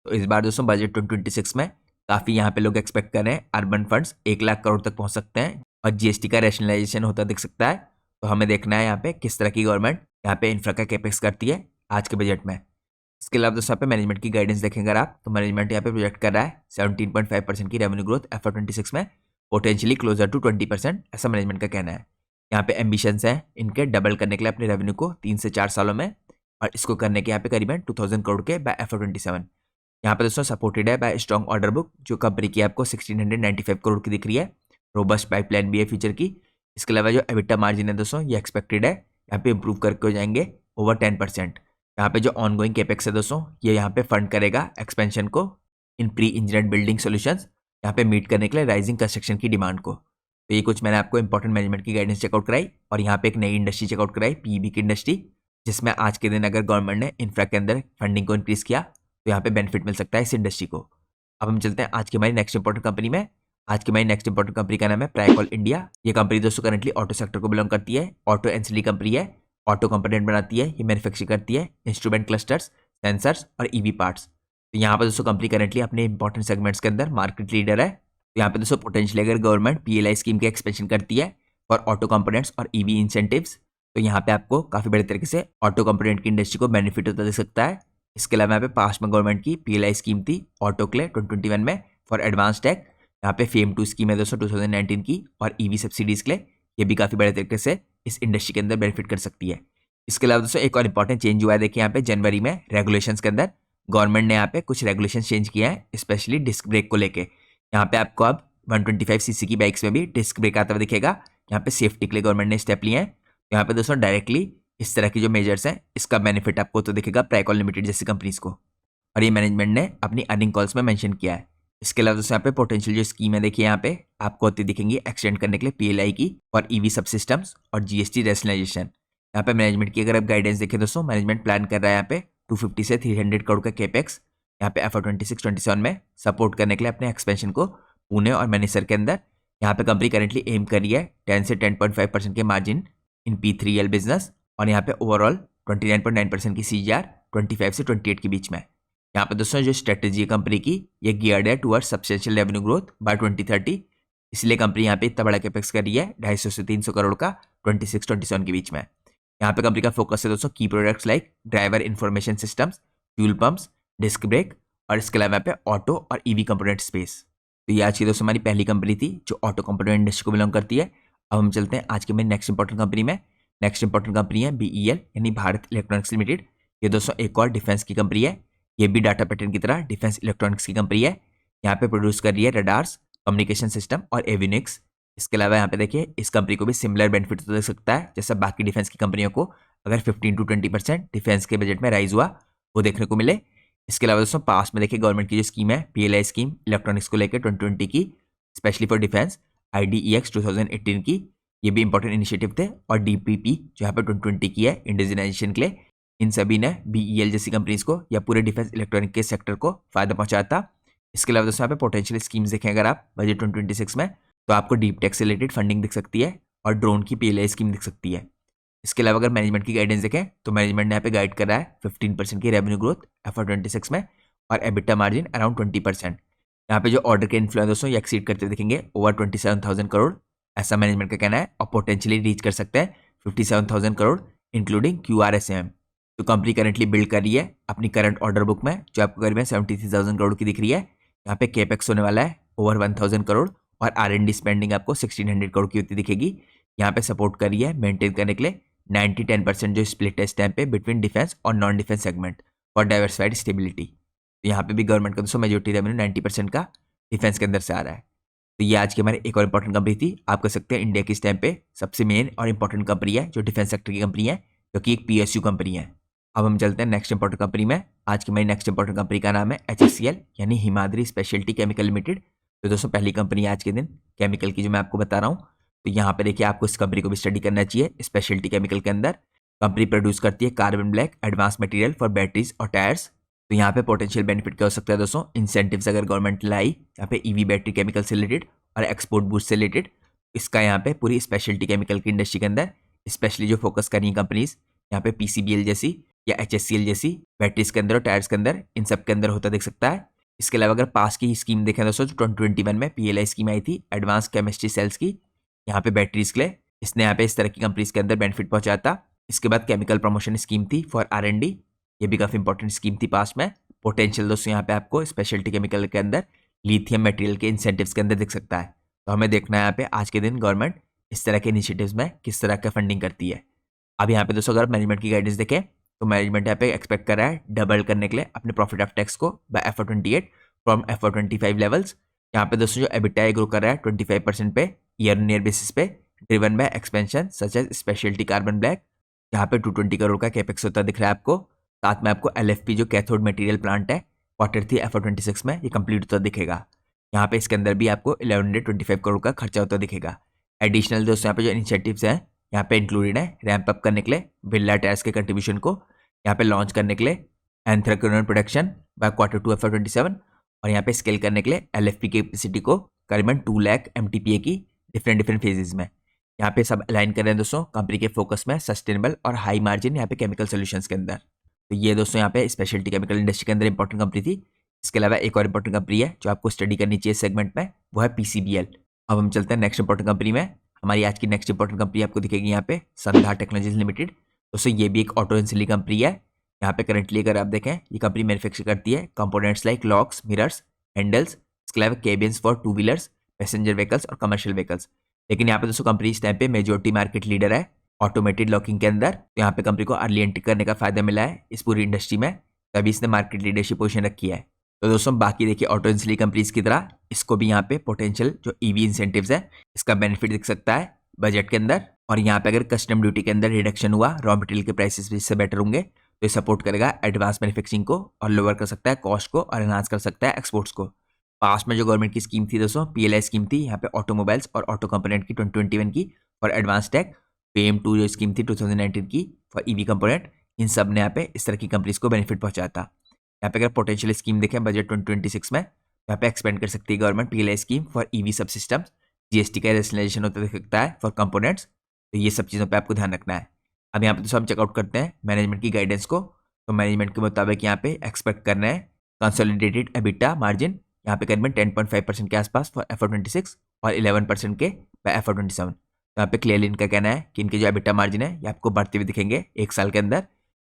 तो इस बार दोस्तों बजट 2026 में काफ़ी यहाँ पे लोग एक्सपेक्ट कर रहे हैं अर्बन फंड्स 1 लाख करोड़ तक पहुँच सकते हैं और GST का रैशनलाइजेशन होता दिख सकता है। तो हमें देखना है यहाँ पे किस तरह की गवर्नमेंट यहाँ पे इंफ्रा का कैपेक्स करती है आज के बजट में। इसके अलावा दोस्तों यहाँ पे मैनेजमेंट की गाइडेंस देखेंगे अगर आप, तो मैनेजमेंट यहाँ पे प्रोजेक्ट कर रहा है 17.5% की रेवेन्यू ग्रोथ FY26 में, पोटेंशियली क्लोजर टू 20%, ऐसा मैनेजमेंट का कहना है। यहाँ पे एम्बिशंस हैं इनके डबल करने के लिए अपने रेवेन्यू को 3 से 4 सालों में, और इसको करने के यहाँ पे करीबन 2000 करोड़ के बाय FY27। यहाँ पे दोस्तों सपोर्टेड है बाय स्ट्रॉन्ग ऑर्डर बुक जो कंपनी की आपको 1695 करोड़ की दिख रही है। रोबस्ट पाइपलाइन भी है फ्यूचर की। इसके अलावा जो एबिटा मार्जिन है दोस्तों ये एक्सपेक्टेड है यहाँ पे इंप्रूव करके हो जाएंगे ओवर 10%। यहाँ पे जो ऑनगोइंग कैपेक्स है दोस्तों ये यहाँ पे फंड करेगा एक्सपेंशन को इन प्री इंजीनियर्ड बिल्डिंग सॉल्यूशंस यहाँ पे मीट करने के लिए राइजिंग कंस्ट्रक्शन की डिमांड को। तो ये कुछ मैंने आपको इंपॉर्टेंट मैनेजमेंट की गाइडेंस चेकआउट कराई और यहाँ पे एक नई इंडस्ट्री चेकआउट कराई पीईबी की इंडस्ट्री, जिसमें आज के दिन अगर गवर्नमेंट ने इंफ्रा के अंदर फंडिंग को इंक्रीज किया तो यहाँ पे बेनिफिट मिल सकता है इस इंडस्ट्री को। अब हम चलते हैं आज की हमारी नेक्स्ट इंपॉर्टेंट कंपनी में। आज की हमारी नेक्स्ट इंपॉर्टेंट कंपनी का नाम है प्राइकॉल इंडिया। ये कंपनी दोस्तों करंटली ऑटो सेक्टर को बिलोंग करती है। ऑटो एंसिलरी कंपनी है, ऑटो कंपोनेंट बनाती है, ये मैन्युफैक्चर करती है इंस्ट्रूमेंट क्लस्टर्स, सेंसर्स और ईवी पार्ट्स। तो यहाँ पर दोस्तों कंपनी करंटली अपने इंपॉर्टेंट सेगमेंट्स के अंदर मार्केट लीडर है। तो यहाँ पे दोस्तों पोटेंशियल अगर गवर्नमेंट पीएलआई स्कीम के एक्सपेंशन करती है फॉर ऑटो कंपोनेंट्स और ईवी इंसेंटिव्स तो यहाँ पे आपको काफी बड़े तरीके से ऑटो कंपोनेंट की इंडस्ट्री को बेनिफिट होता दिख सकता है। इसके अलावा यहाँ पे पास्ट में गवर्नमेंट की पीएलआई स्कीम थी ऑटो क्ले 2021 में फॉर एडवांस टेक। यहाँ पे फेम 2 स्कीम है दोस्तों 2019 की और ईवी सब्सिडीज के लिए ये भी काफी बड़े तरीके से इस इंडस्ट्री के अंदर बेनिफिट कर सकती है। इसके अलावा दोस्तों एक और इंपॉर्टेंट चेंज हुआ है, देखिए यहाँ पे जनवरी में रेगुलेशंस के अंदर गवर्नमेंट ने यहाँ पे कुछ रेगुलेशन चेंज किया है स्पेशली डिस्क ब्रेक को लेके। यहाँ पे आपको अब 125 सीसी की बाइक्स में भी डिस्क ब्रेक आता हुआ दिखेगा। यहाँ पे सेफ्टी के लिए गवर्नमेंट ने स्टेप लिए हैं। तो यहाँ पे दोस्तों डायरेक्टली इस तरह की जो मेजर्स हैं इसका बेनिफिट आपको तो दिखेगा प्राइकॉल लिमिटेड जैसी कंपनीज को, और ये मैनेजमेंट ने अपनी अर्निंग कॉल्स में मेंशन किया है। इसके अलावा दोस्तों यहाँ पे पोटेंशियल जो स्कीम है देखिए यहाँ पे आपको होती दिखेंगी एक्सटेंड करने के लिए पीएलआई की और ईवी सब सिस्टम्स और जीएसटी रैशनलाइजेशन। यहाँ पे मैनेजमेंट की अगर आप गाइडेंस देखें दोस्तों मैनेजमेंट प्लान कर रहा है यहाँ पे 250 से 300 करोड़ का केपेक्स यहाँ पे FY 26-27 में सपोर्ट करने के लिए अपने एक्सपेंशन को पुणे और मैनेसर के अंदर। यहाँ पे कंपनी करेंटली एम कर रही है 10 से 10.5% के मार्जिन इन P3L बिजनेस और यहाँ पे ओवरऑल 29.9% की CGR 25 से 28 के बीच में। यहाँ पे दोस्तों जो स्ट्रेटेजी है कंपनी की ये गियर्ड है towards substantial revenue growth by 2030, इसलिए कंपनी यहाँ पे इतना बड़ा कैपेक्स कर रही है 250 से 300 करोड़ का 26-27 के बीच में। यहाँ पे कंपनी का फोकस है दोस्तों की products like driver information systems, fuel pumps, disc brake और इसके अलावा यहाँ पे ऑटो और ईवी कंपोनेंट स्पेस। तो ये आज की दोस्तों हमारी पहली कंपनी थी जो ऑटो कंपोनेंट इंडस्ट्री को बिलोंग करती है। अब हम चलते हैं आज के मेरी नेक्स्ट इंपॉर्टेंट कंपनी में। नेक्स्ट इंपॉर्टेंट कंपनी है BEL यानी भारत इलेक्ट्रॉनिक्स लिमिटेड। ये दोस्तों एक और डिफेंस की कंपनी है, ये भी डाटा पैटर्न की तरह डिफेंस इलेक्ट्रॉनिक्स की कंपनी है। यहाँ पे प्रोड्यूस कर रही है रडार्स, कम्युनिकेशन सिस्टम और एविनिक्स। इसके अलावा यहाँ पे देखिए इस कंपनी को भी सिमिलर बेनिफिट तो दे सकता है जैसा बाकी डिफेंस की कंपनियों को अगर 15 to 20% डिफेंस के बजट में राइज हुआ वो देखने को मिले। इसके अलावा दोस्तों पास में देखिए गवर्नमेंट की जो स्कीम है पीएलआई स्कीम इलेक्ट्रॉनिक्स को लेकर 2020 की स्पेशली फॉर डिफेंस IDEX 2018 की, ये भी इंपॉर्टेंट इनिशिएटिव थे। और DPP जो यहाँ पे 2020 की है इंडिजिनाइजेशन के लिए, इन सभी ने BEL जैसी कंपनीज को या पूरे डिफेंस इलेक्ट्रॉनिक के सेक्टर को फायदा पहुंचाया था। इसके अलावा दोस्तों यहाँ पे पोटेंशियल स्कीम्स देखें अगर आप बजट 2026 में तो आपको डीप टेक से रिलेटेड फंडिंग दिख सकती है और ड्रोन की पीएलआई स्कीम दिख सकती है। इसके अलावा अगर मैनेजमेंट की गाइडेंस देखें तो मैनेजमेंट ने यहाँ पे गाइड करा है 15% की रेवेन्यू ग्रोथ FY 26 में और एबिटा मार्जिन अराउंड 20%। यहाँ पे जो ऑर्डर के इन्फ्लो दोस्तों ये एक्सीड करते दिखेंगे ओवर 27,000 करोड़, ऐसा मैनेजमेंट का कहना है, और पोटेंशियली रीच कर सकते हैं 57,000 करोड़ इंक्लूडिंग QRSAM। तो कंपनी करेंटली बिल्ड कर रही है अपनी करंट ऑर्डर बुक में जो आपको करीबन 73,000 करोड़ की दिख रही है। यहाँ पे केपेक्स होने वाला है ओवर 1,000 करोड़ और R&D स्पेंडिंग आपको 1,600 करोड़ की होती दिखेगी। यहाँ पे सपोर्ट कर रही है मेंटेन करने के लिए 90-10% जो स्प्लिट है इस टाइम पे बिटवीन डिफेंस और non defence segment for diversified stability. तो यहाँ पे भी गवर्नमेंट का दोस्तों मेजोरिटी रेवेन्यू 90% का डिफेंस के अंदर से आ रहा है। तो ये आज की हमारी एक और इंपॉर्टेंट कंपनी थी। आप कह सकते हैं इंडिया की इस टाइम पे सबसे मेन और इंपॉर्टेंट कंपनी है जो डिफेंस सेक्टर की कंपनी है, जो कि एक PSU कंपनी है। अब हम चलते हैं नेक्स्ट इंपॉर्टेंट कंपनी में। आज की हमारी नेक्स्ट इंपॉर्टेंट कंपनी का नाम है HSCL यानी हिमाद्री स्पेशलिटी केमिकल लिमिटेड। तो दोस्तों पहली कंपनी है आज के दिन केमिकल की जो मैं आपको बता रहा हूँ। तो यहाँ पे देखिए आपको इस कंपनी को भी स्टडी करना चाहिए। स्पेशलिटी केमिकल के अंदर कंपनी प्रोड्यूस करती है carbon black advance material for batteries और टायर्स। तो यहाँ पे पोटेंशियल बेनिफिट क्या हो सकता है दोस्तों, इंसेंटिव्स अगर गवर्नमेंट लाई यहाँ पे EV बैटरी केमिकल से रिलेटेड और एक्सपोर्ट बूस्ट से रिलेटेड, इसका यहाँ पे पूरी स्पेशलिटी केमिकल की इंडस्ट्री के अंदर स्पेशली जो फोकस कर रही है कंपनीज यहाँ पे PCBL जैसी या HSCL जैसी बैटरीज के अंदर और टायर्स के अंदर, इन सब के अंदर होता दिख सकता है। इसके अलावा अगर पास की स्कीम देखें दोस्तों जो 2021 में PLI स्कीम आई थी एडवांस केमिस्ट्री सेल्स की, यहाँ पे बैटरीज के लिए इसने यहाँ पे इस तरह की कंपनीज के अंदर बेनिफिट पहुंचाया था। इसके बाद केमिकल प्रमोशन स्कीम थी फॉर R&D, ये भी काफी इंपॉर्टेंट स्कीम थी पास में। पोटेंशियल दोस्तों यहाँ पे आपको स्पेशलिटी केमिकल के अंदर लिथियम मटेरियल के इंसेंटिव्स के अंदर दिख सकता है। तो हमें देखना है यहाँ पे आज के दिन गवर्नमेंट इस तरह के इनिशिएटिव्स में किस तरह का फंडिंग करती है। अब यहाँ पे दोस्तों अगर मैनेजमेंट की गाइडेंस देखें तो मैनेजमेंट यहाँ पे एक्सपेक्ट कर रहा है डबल करने के लिए अपने प्रॉफिट ऑफ टैक्स को by FY28 from FY25 levels. यहाँ पे दोस्तों जो EBITDA ग्रो कर रहा है 25% पे ईयर ऑन ईयर बेसिस पे, driven by expansion such as speciality carbon black. यहाँ पे 220 करोड़ का कैपेक्स होता दिख रहा है आपको। साथ में आपको LFP जो कैथोड मटेरियल प्लांट है Q3 FY26 में ये कंप्लीट होता दिखेगा। यहाँ पे इसके अंदर भी आपको 1125 करोड़ का खर्चा होता दिखेगा। एडिशनल दोस्तों यहाँ पे जो इनिशिएटिव्स हैं यहाँ पे इंक्लूडेड है रैंप अप करने के लिए बिरला टायर्स के कंट्रीब्यूशन को यहाँ पे लॉन्च करने के लिए एंथ्राक्योनल प्रोडक्शन बाय Q2 FY27 और यहाँ पे स्केल करने के लिए LFP की कैपेसिटी को करीबन 2 लाख MTPA की डिफरेंट फेजेस में। यहाँ पे सब अलाइन कर रहे हैं दोस्तों कंपनी के फोकस में सस्टेनेबल और हाई मार्जिन यहाँ पे केमिकल सोल्यूशंस के अंदर। तो ये दोस्तों यहाँ पे स्पेशलिटी केमिकल इंडस्ट्री के अंदर इंपॉर्टेंट कंपनी थी। इसके अलावा एक और इंपॉर्टेंट कंपनी है जो आपको स्टडी करनी चाहिए सेगमेंट में, वो है PCBL। अब हम चलते हैं नेक्स्ट इंपॉर्टेंट कंपनी में। हमारी आज की नेक्स्ट इंपॉर्टेंट कंपनी आपको दिखेगी यहाँ पे संधा टेक्नोलॉजीज लिमिटेड। दोस्तों ये भी एक ऑटो एंसिलरी कंपनी है। यहाँ पे करंटली अगर आप देखें ये कंपनी मैन्युफैक्चर करती है components like locks, mirrors, handles, इसके अलावा cabins for 2 wheelers, passenger vehicles और कमर्शियल व्हीकल्स। लेकिन यहाँ पे दोस्तों कंपनी इस टाइम पे मेजोरिटी मार्केट लीडर है ऑटोमेटेड लॉकिंग के अंदर। तो यहाँ पे कंपनी को अर्ली एंट्री करने का फायदा मिला है इस पूरी इंडस्ट्री में, तभी इसने मार्केट लीडरशिप पोजीशन रखी है। तो दोस्तों बाकी देखिए ऑटो एंसिलरी कंपनीज की तरह इसको भी यहाँ पे पोटेंशियल जो EV इंसेंटिव्स है इसका बेनिफिट दिख सकता है बजट के अंदर। और यहाँ पे अगर कस्टम ड्यूटी के अंदर रिडक्शन हुआ, रॉ मटेरियल के प्राइसेस भी इससे बेटर होंगे, तो ये सपोर्ट करेगा एडवांस मैन्युफैक्चरिंग को और लोअर कर सकता है कॉस्ट को और एनहांस कर सकता है एक्सपोर्ट्स को। पास्ट में जो गवर्नमेंट की स्कीम थी दोस्तों PLI स्कीम थी यहाँ पे ऑटोमोबाइल्स और ऑटो कंपोनेंट की 2021 की फॉर एडवांस टेक, PM2 जो स्कीम थी 2019 की फॉर EV कंपोनेंट, इन सब ने यहाँ पे इस तरह की कंपनीज को बेनिफिट पहुंचाया था। यहाँ पे अगर पोटेंशियल स्कीम देखें बजट 2026 में, यहाँ पे एक्सपेंड कर सकती है government PLI scheme for EV सब सिस्टम्स, GST का रेशनलाइजेशन होता दिख सकता है फॉर कंपोनेंट्स। तो ये सब चीज़ों पे आपको ध्यान रखना है। अब यहाँ पे दोस्तों हम चेकआउट करते हैं मैनेजमेंट की गाइडेंस को। तो मैनेजमेंट के मुताबिक यहाँ पे एक्सपेक्ट करना है कंसोलिडेटेड EBITDA मार्जिन यहाँ पे करीबन 10.5% के आसपास फॉर FY26 और 11% के बाय FY27। तो यहाँ पे क्लियरली इनका कहना है कि इनके जो EBITDA मार्जिन है ये आपको बढ़ते हुए दिखेंगे एक साल के अंदर।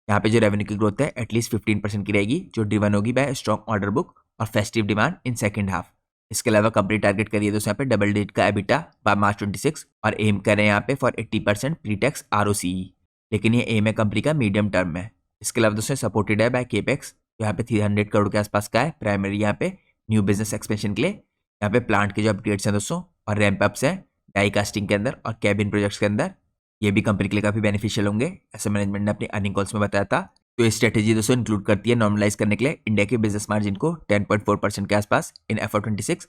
यहाँ पे जो रेवेन्यू की ग्रोथ है एटलीस्ट 15% की रहेगी, जो ड्रिवन होगी बाय स्ट्रॉन्ग ऑर्डर बुक और festive demand in second half. इसके अलावा कंपनी टारगेट करिए दोस्तों यहाँ पे डबल डिजिट का EBITDA बाय March 26 और एम कर रहे हैं यहाँ पे फॉर 80% प्री टैक्स ROCE। लेकिन ये एम है कंपनी का मीडियम टर्म में। इसके अलावा दोस्तों सपोर्टेड है बाय केपेक्स यहाँ पे 300 करोड़ के आसपास का है, प्राइमरी यहाँ पे न्यू बिजनेस एक्सपेंशन के लिए। यहाँ पे प्लांट के जो अपग्रेड्स हैं दोस्तों और रैंप अप्स हैं डाई कास्टिंग के अंदर और कैबिन प्रोजेक्ट्स के अंदर, ये भी कंपनी के लिए काफी बेनिफिशियल होंगे, ऐसे मैनेजमेंट ने अपनी अर्निंग कॉल्स में बताया था। तो ये स्ट्रेटेजी दोस्तों इंक्लूड करती है नॉर्मलाइज करने के लिए इंडिया के बिजनेस मार्जिन को 10.4% के आसपास इन FY26।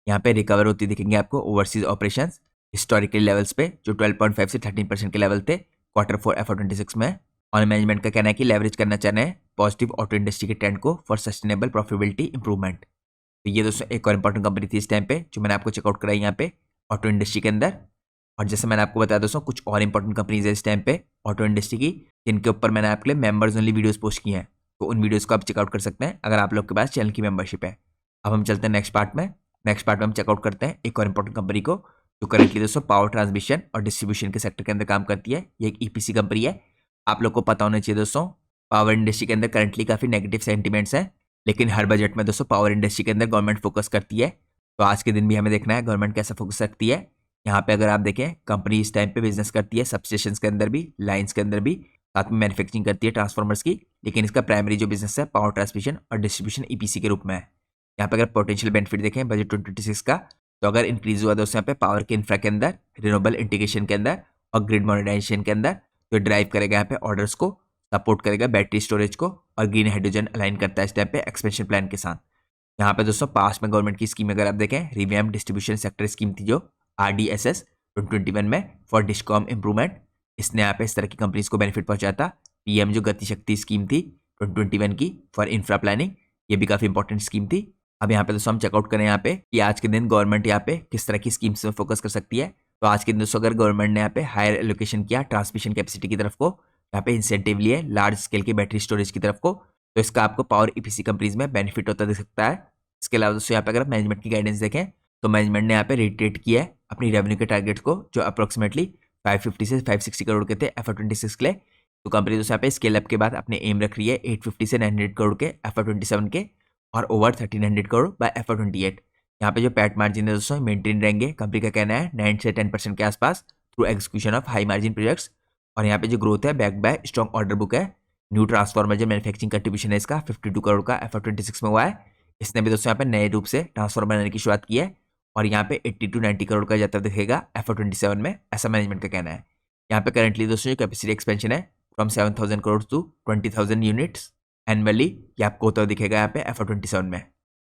यहाँ पे रिकवर होती दिखेंगे आपको ओवरसीज ऑपरेशंस हिस्टोरिकल लेवल्स पे, जो 12.5 से 13% के लेवल थे Q4 FY26 में। और मैनेजमेंट का कहना है कि लेवरेज करना चाह रहे हैं पॉजिटिव ऑटो इंडस्ट्री के ट्रेंड को फॉर सस्टेनेबल प्रॉफिटेबिलिटी इंप्रूवमेंट। तो ये दोस्तों एक और इंपॉर्टेंट कंपनी थी इस टाइम पे जो मैंने आपको चेकआउट कराई यहाँ पे ऑटो इंडस्ट्री के अंदर। और जैसे मैंने आपको बताया दोस्तों कुछ और इंपॉर्टेंट कंपनीज है इस टाइम पे ऑटो इंडस्ट्री की, जिनके ऊपर मैंने आपके लिए मेंबर्स ओनली वीडियोस पोस्ट किए हैं, तो उन वीडियोस को आप चेकआउट कर सकते हैं अगर आप लोग के पास चैनल की मेंबरशिप है। अब हम चलते हैं नेक्स्ट पार्ट में। नेक्स्ट पार्ट में हम चेकआउट करते हैं एक और इंपॉर्टेंट कंपनी को जो करेंटली दोस्तों पावर ट्रांसमिशन और डिस्ट्रीब्यूशन के सेक्टर के अंदर काम करती है। ये एक EPC कंपनी है। आप लोग को पता होना चाहिए दोस्तों पावर इंडस्ट्री के अंदर करंटली काफी नेगेटिव सेंटिमेंट्स हैं, लेकिन हर बजट में दोस्तों पावर इंडस्ट्री के अंदर गवर्नमेंट फोकस करती है। तो आज के दिन भी हमें देखना है गवर्नमेंट कैसा फोकस रखती है। यहाँ पे अगर आप देखें कंपनी इस टाइम पे बिजनेस करती है सबस्टेशंस के अंदर भी, लाइंस के अंदर भी, साथ में मैन्युफैक्चरिंग करती है ट्रांसफार्मर्स की, लेकिन इसका प्राइमरी जो बिजनेस है पावर ट्रांसमिशन और डिस्ट्रीब्यूशन EPC के रूप में है। यहाँ पे अगर पोटेंशियल बेनिफिट देखें बजट 2026 का, तो अगर इंक्रीज हुआ दोस्तों यहाँ पे पावर के इंफ्रा के अंदर, रिन्यूएबल इंटीग्रेशन के अंदर और ग्रिड मॉडर्नाइजेशन के अंदर, तो ड्राइव करेगा यहाँ पे ऑर्डर्स को, सपोर्ट करेगा बैटरी स्टोरेज को और ग्रीन हाइड्रोजन अलाइन करता है इस टाइम पे एक्सपेंशन प्लान के साथ। यहाँ पे दोस्तों पास में गवर्नमेंट की स्कीम अगर आप देखें रिवैम्प डिस्ट्रीब्यूशन सेक्टर स्कीम थी जो RDSS 2021 में फॉर डिस्कॉम इंप्रूवमेंट, इसने यहाँ पे इस तरह की कंपनीज को बेनिफिट पहुंचाया था। PM जो गति शक्ति स्कीम थी 2021 की फॉर इंफ्रा प्लानिंग, ये भी काफी इंपॉर्टेंट स्कीम थी। अब यहाँ पे दोस्तों हम चेकआउट करें यहाँ पे कि आज के दिन गवर्नमेंट यहाँ पे किस तरह की स्कीम्स में फोकस कर सकती है। तो आज के दिन दोस्तों अगर गवर्नमेंट ने यहाँ पे हायर एलोकेशन किया ट्रांसमिशन कैपेसिटी की तरफ को, यहाँ पे इंसेंटिव लिए लार्ज स्केल की बैटरी स्टोरेज की तरफ को, तो इसका आपको पावर EPC कंपनीज में बेनिफिट होता दिख सकता है। इसके अलावा दोस्तों यहाँ पे अगर मैनेजमेंट की गाइडेंस देखें तो मैनेजमेंट ने यहाँ पे रिट्रेट किया है अपनी रेवेन्यू के टारगेट को जो अप्रोक्सीमेटली 550 से 560 करोड़ के थे FY26 के लिए। तो कंपनी दोस्तों यहाँ पे स्केल अप के बाद अपने एम रख रही है 850 से 900 करोड़ के FY27 के और ओवर 1300 करोड़ बाय FY28। यहाँ पे जो पैट मार्जिन है दोस्तों मेंटेन रहेंगे, कंपनी का कहना है 9 से 10% के आसपास through execution of high margin projects. और यहाँ पे जो ग्रोथ है back by strong order book है, न्यू ट्रांसफॉर्मर जो मैन्युफैक्चरिंग कंट्रीब्यूशन है इसका 52 करोड़ का FY26 में हुआ है। इसने भी दोस्तों यहाँ पे नए रूप से ट्रांसफॉर्मर बनाने की शुरुआत की है और यहाँ पे 80 to 90 करोड़ का जाता दिखेगा FY27 में, ऐसा मैनेजमेंट का कहना है। यहाँ पे करंटली दोस्तों जो कैपेसिटी एक्सपेंशन है from 7,000 crore to 20,000 units annually, ये आपको होता दिखेगा यहाँ पे FY27 में।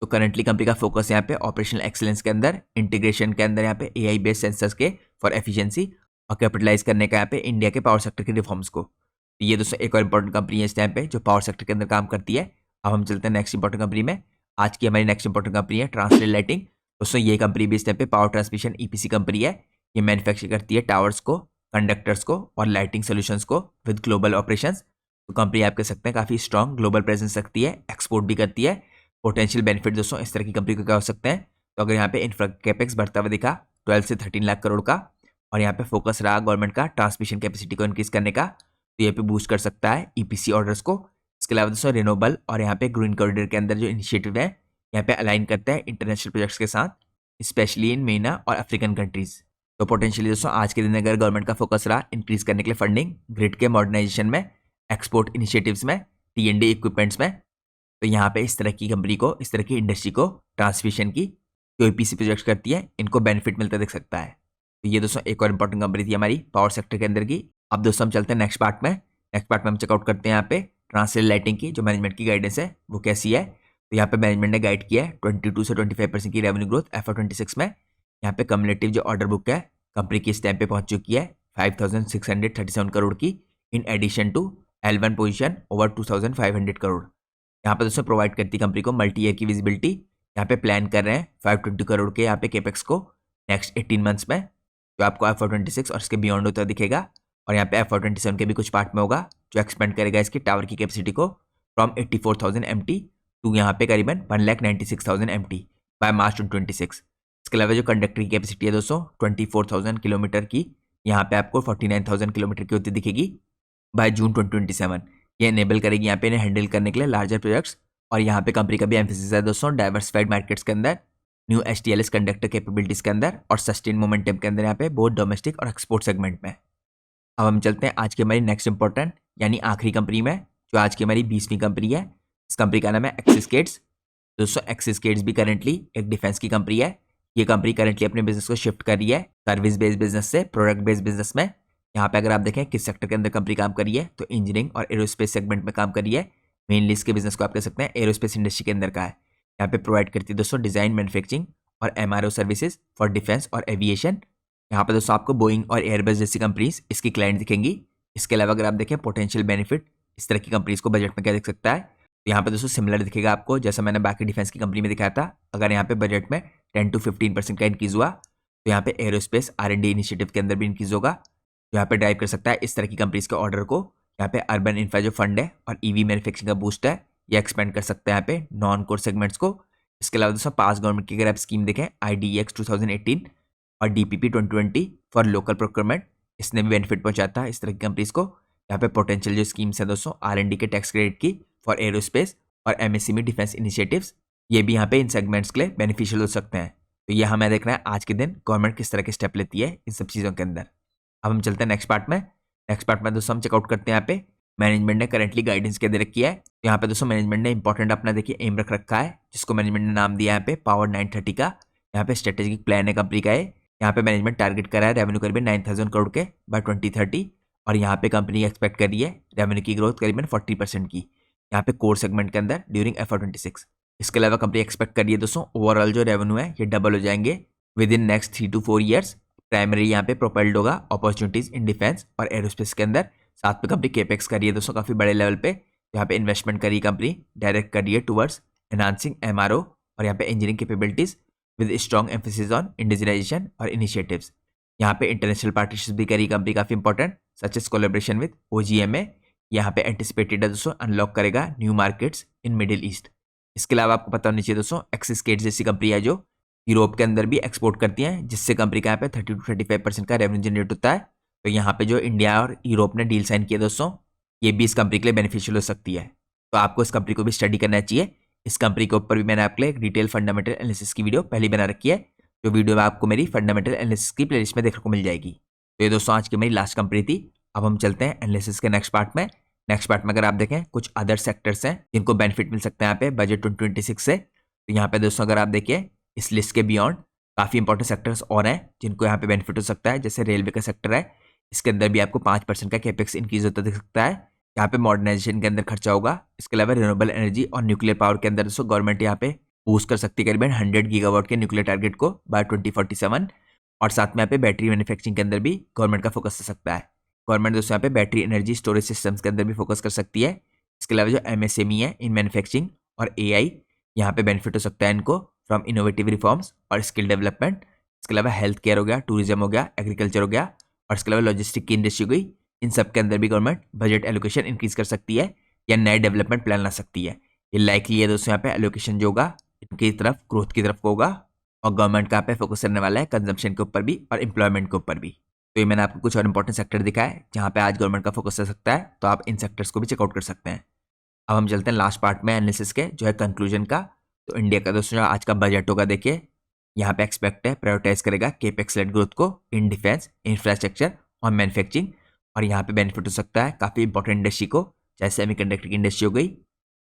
तो करंटली कंपनी का फोकस यहाँ पे ऑपरेशनल एक्सीलेंस के अंदर, इंटीग्रेशन के अंदर यहाँ पे AI बेस्ड सेंसर्स के फॉर एफिशिएंसी और कैपिटलाइज करने का यहाँ पे इंडिया के पावर सेक्टर के रिफॉर्म्स को। तो ये दोस्तों एक और इंपॉर्टेंट कंपनी है इस टाइम पे जो पावर सेक्टर के अंदर काम करती है। अब हम चलते हैं नेक्स्ट इंपॉर्टेंट कंपनी में। आज की हमारी नेक्स्ट इंपॉर्टेंट कंपनी है ट्रांसलेट लाइटिंग। दोस्तों ये कंपनी भी इस टाइम पे पावर ट्रांसमिशन EPC कंपनी है। ये मैन्युफैक्चर करती है टावर्स को, कंडक्टर्स को और लाइटिंग सोल्यूशंस को विद ग्लोबल ऑपरेशंस। तो कंपनी आप कह सकते हैं काफी स्ट्रॉन्ग ग्लोबल प्रेजेंस रखती है, एक्सपोर्ट भी करती है। पोटेंशियल बेनिफिट दोस्तों इस तरह की कंपनी को क्या हो सकते हैं, तो अगर यहाँ पे इंफ्रा कैपेक्स बढ़ता हुआ दिखा 12 से 13 लाख करोड़ का और यहाँ पे फोकस रहा गवर्नमेंट का ट्रांसमिशन कैपेसिटी को इंक्रीज करने का, तो ये पे बूस्ट कर सकता है EPC ऑर्डर्स को। इसके अलावा दोस्तों रिन्यूएबल और यहाँ पे ग्रीन कॉरिडोर के अंदर जो इनिशिएटिव है यहाँ पे अलाइन करते हैं इंटरनेशनल प्रोजेक्ट्स के साथ, स्पेशली इन MENA और अफ्रीकन कंट्रीज। तो पोटेंशियली दोस्तों आज के दिन अगर गवर्नमेंट का फोकस रहा इंक्रीज करने के लिए फंडिंग ग्रिड के मॉडर्नाइजेशन में, एक्सपोर्ट इनिशिएटिव्स में, T&D इक्विपमेंट्स में, तो यहाँ पे इस तरह की कंपनी को, इस तरह की इंडस्ट्री को ट्रांसमिशन की जो EPC प्रोजेक्ट्स करती है इनको बेनिफिट मिलता दिख सकता है। तो ये दोस्तों एक और इंपॉर्टेंट कंपनी थी हमारी पावर सेक्टर के अंदर की। अब दोस्तों हम चलते हैं नेक्स्ट पार्ट में। नेक्स्ट पार्ट में हम चेकआउट करते हैं यहाँ पे ट्रांसलेट लाइटिंग की जो मैनेजमेंट की गाइडेंस है वो कैसी है। तो यहाँ पे मैनेजमेंट ने गाइड किया है 22 से 25% की रेवेन्यू ग्रोथ FY26 में। यहाँ पे कम्युलेटिव जो ऑर्डर बुक है कंपनी की इस टाइम पे पहुंच चुकी है 5,637 करोड़ की, in addition to L1 position over 2,500 crore. यहाँ पे दोस्तों प्रोवाइड करती कंपनी को मल्टी ईयर की विजिबिलिटी। यहाँ पे प्लान कर रहे हैं 520 करोड़ के यहाँ पे केपेक्स को नेक्स्ट 18 मंथ्स में, जो आपको FY26 और इसके बियॉन्ड होता दिखेगा। और यहाँ पे FY27 के भी कुछ पार्ट में होगा जो एक्सपेंड करेगा इसकी टावर की कैपेसिटी को फ्रॉम 84,000 MT टू यहाँ पे करीबन 1,96,000 MT बाय मार्च 2026। इसके अलावा जो कंडक्टर की कैपेसिटी है दोस्तों 24,000 किलोमीटर की, यहाँ पे आपको 49,000 किलोमीटर की होती दिखेगी बाय जून 2027। ये इनेबल करेगी यहाँ पे इन्हें हैंडल करने के लिए लार्जर प्रोजेक्ट्स। और यहाँ पे कंपनी का भी एम्फेसिस है दोस्तों डाइवर्सिफाइड मार्केट्स के अंदर, न्यू STLS कंडक्टर कैपेबिलिटीज के अंदर और सस्टेन मोमेंटम के अंदर यहाँ पे बोथ डोमेस्टिक और एक्सपोर्ट सेगमेंट में। अब हम चलते हैं आज की हमारी नेक्स्ट इंपॉर्टेंट यानी आखिरी कंपनी में, जो आज की हमारी 20वीं कंपनी है। इस कंपनी का नाम है एक्सिस गेट्स। दोस्तों एक्सिस गेट्स भी करेंटली एक डिफेंस की कंपनी है। ये कंपनी करेंटली अपने बिजनेस को शिफ्ट कर रही है सर्विस बेस्ड बिजनेस से प्रोडक्ट बेस्ड बिजनेस में। यहाँ पे अगर आप देखें किस सेक्टर के अंदर कंपनी काम कर रही है तो इंजीनियरिंग और एरोस्पेस सेगमेंट में काम कर रही है। मेनली इसके बिजनेस को आप कह सकते हैं एरोस्पेस इंडस्ट्री के अंदर का है। यहाँ पे प्रोवाइड करती है दोस्तों डिजाइन, मैन्युफैक्चरिंग और MRO सर्विसेज फॉर डिफेंस और एविएशन। यहाँ पे दोस्तों आपको बोइंग और एयरबस जैसी कंपनीज इसकी क्लाइंट दिखेंगी। इसके अलावा अगर आप देखें पोटेंशियल बेनिफिट इस तरह की कंपनीज को बजट में क्या दिख सकता है, तो यहाँ पे दोस्तों सिमिलर दिखेगा आपको जैसा मैंने बाकी डिफेंस की कंपनी में दिखाया था। अगर यहाँ पे बजट में 10 to 15% का इंक्रीज हुआ तो यहाँ पे एरोस्पेस R&D इनिशिएटिव के अंदर भी इंक्रीज होगा, जो यहाँ पे ड्राइव कर सकता है इस तरह की कंपनीज के ऑर्डर को। यहाँ पे अर्बन इंफ्रा जो फंड है और EV मैन्युफैक्चरिंग का बूस्ट है ये एक्सपेंड कर सकता है यहाँ पे नॉन कोर सेगमेंट्स को। इसके अलावा दोस्तों पास गवर्नमेंट की अगर आप स्कीम देखें IDEX 2018 और DPP 2020 फॉर लोकल प्रोक्योरमेंट, इसने भी बेनिफिट पहुंचाता है इस तरह की कंपनीज को। यहाँ पे पोटेंशियल जो स्कीम्स है दोस्तों R&D के टैक्स क्रेडिट की फॉर एरोस्पेस और MSME डिफेंस इनिशिएटिव्स, ये भी यहाँ पे इन सेगमेंट्स के लिए बेनिफिशियल हो सकते हैं। तो ये हमें देखना है आज के दिन गवर्नमेंट किस तरह के स्टेप लेती है इन सब चीज़ों के अंदर। अब हम चलते हैं नेक्स्ट पार्ट में। नेक्स्ट पार्ट में दोस्तों हम चेकआउट करते हैं यहाँ पे मैनेजमेंट ने करेंटली गाइडेंस क्या दे रखी है। तो यहाँ पे दोस्तों मैनेजमेंट ने इंपॉर्टेंट अपना देखिए एम रख रखा है जिसको मैनेजमेंट ने नाम दिया यहाँ पे पावर 930 का। यहाँ पे स्ट्रेटेजिक प्लान है कंपनी का है। यहाँ पे मैनेजमेंट टारगेट करा है रेवेन्यू करीबन 9,000 करोड़ के बाय 2030 और यहाँ पे कंपनी एक्सपेक्ट कर रही है रेवेन्यू की ग्रोथ करीबन 40% की यहाँ पे कोर सेगमेंट के अंदर ड्यूरिंग FY26। इसके अलावा कंपनी एक्सपेक्ट कर रही है दोस्तों ओवरऑल जो रेवेन्यू है ये डबल हो जाएंगे with in next 3 to 4 years. Primary यहाँ पे प्रोपेल्ड होगा अपॉर्चुनिटीज इन डिफेंस और एरोस्पेस के अंदर। साथ में कंपनी केपेक्स कर रही है दोस्तों काफी बड़े लेवल पे, यहाँ पे इन्वेस्टमेंट करी कंपनी डायरेक्ट कर रही है टुवर्ड्स एनहांसिंग MRO और यहाँ पे engineering capabilities with strong emphasis on indigenisation और इनिशिएटिव्स। यहाँ पे इंटरनेशनल पार्टनरशिप भी करी कंपनी काफी important such as collaboration with OGMA। यहाँ पे एंटिसिपेटेड है दोस्तों अनलॉक करेगा new markets in Middle East. इसके अलावा आपको पता होना चाहिए दोस्तों एक्सिस गेट्स जैसी कंपनी है जो यूरोप के अंदर भी एक्सपोर्ट करती हैं, जिससे कंपनी का यहाँ पे 30 to 35% का रेवेन्यू जनरेट होता है। तो यहाँ पे जो इंडिया और यूरोप ने डील साइन किया दोस्तों ये भी इस कंपनी के लिए बेनिफिशियल हो सकती है। तो आपको इस कंपनी को भी स्टडी करना चाहिए। इस कंपनी के ऊपर भी मैंने आपके लिए एक डिटेल फंडामेंटल एनालिसिस की वीडियो पहले बना रखी है, जो वीडियो में आपको मेरी फंडामेंटल एनालिसिस की प्लेलिस्ट में देखने को मिल जाएगी। तो ये दोस्तों आज की मेरी लास्ट कंपनी थी। अब हम चलते हैं एनालिसिस के नेक्स्ट पार्ट में। नेक्स्ट पार्ट में अगर आप देखें कुछ अदर सेक्टर्स हैं जिनको बेनिफिट मिल सकता है यहाँ पे बजट 2026 से। तो यहाँ पे दोस्तों अगर आप देखिए इस लिस्ट के बियॉन्ड काफ़ी इंपॉर्टेंट सेक्टर्स और हैं जिनको यहाँ पे बेनिफिट हो सकता है। जैसे रेलवे का सेक्टर है, इसके अंदर भी आपको 5% का कैपेक्स इंक्रीज होता दिख सकता है। यहाँ पे मॉडर्नाइजेशन के अंदर खर्चा होगा। इसके अलावा रिन्यूएबल एनर्जी और न्यूक्लियर पावर के अंदर दोस्तों गवर्नमेंट यहाँ पे बूस्ट कर सकती है करीबन 100 गीगावाट के न्यूक्लियर टारगेट को बाय 2047। और साथ में यहाँ पे बैटरी मैन्युफैक्चरिंग के अंदर भी गवर्नमेंट का फोकस हो सकता है। गवर्नमेंट दोस्तों यहाँ पे बैटरी एनर्जी स्टोरेज सिस्टम्स के अंदर भी फोकस कर सकती है। इसके अलावा जो MSME है इन मैन्युफैक्चरिंग और AI, यहाँ पे बेनिफिट हो सकता है इनको फ्रॉम इनोवेटिव रिफॉर्म्स और स्किल डेवलपमेंट। इसके अलावा हेल्थ केयर हो गया, टूरिज्म हो गया, एग्रीकल्चर हो गया और इसके अलावा लॉजिस्टिक की इंडस्ट्री हो गई। इन सब के अंदर भी गवर्नमेंट बजट एलोकेशन इंक्रीज कर सकती है या नए डेवलपमेंट प्लान ला सकती है। ये लाइकली है दोस्तों यहाँ पे एलोकेशन जो होगा इनकी तरफ ग्रोथ की तरफ होगा और गवर्नमेंट का यहाँ पे फोकस करने वाला है कंजम्पशन के ऊपर भी और एम्प्लॉयमेंट के ऊपर भी। तो ये मैंने आपको कुछ और इंपॉर्टेंट सेक्टर दिखाया है जहाँ पे आज गवर्नमेंट का फोकस हो सकता है, तो आप इन सेक्टर्स को भी चेकआउट कर सकते हैं। अब हम चलते हैं लास्ट पार्ट में एनालिसिस के, जो है कंक्लूजन का। तो इंडिया का दोस्तों जो आज का बजट होगा देखिए यहाँ पे एक्सपेक्ट है प्रायोरिटाइज करेगा केपेक्स लेड ग्रोथ को इन डिफेंस, इंफ्रास्ट्रक्चर और मैन्युफैक्चरिंग। और यहाँ पे बेनिफिट हो सकता है काफ़ी इंपॉर्टेंट इंडस्ट्री को, चाहे सेमीकंडक्टर की इंडस्ट्री हो गई,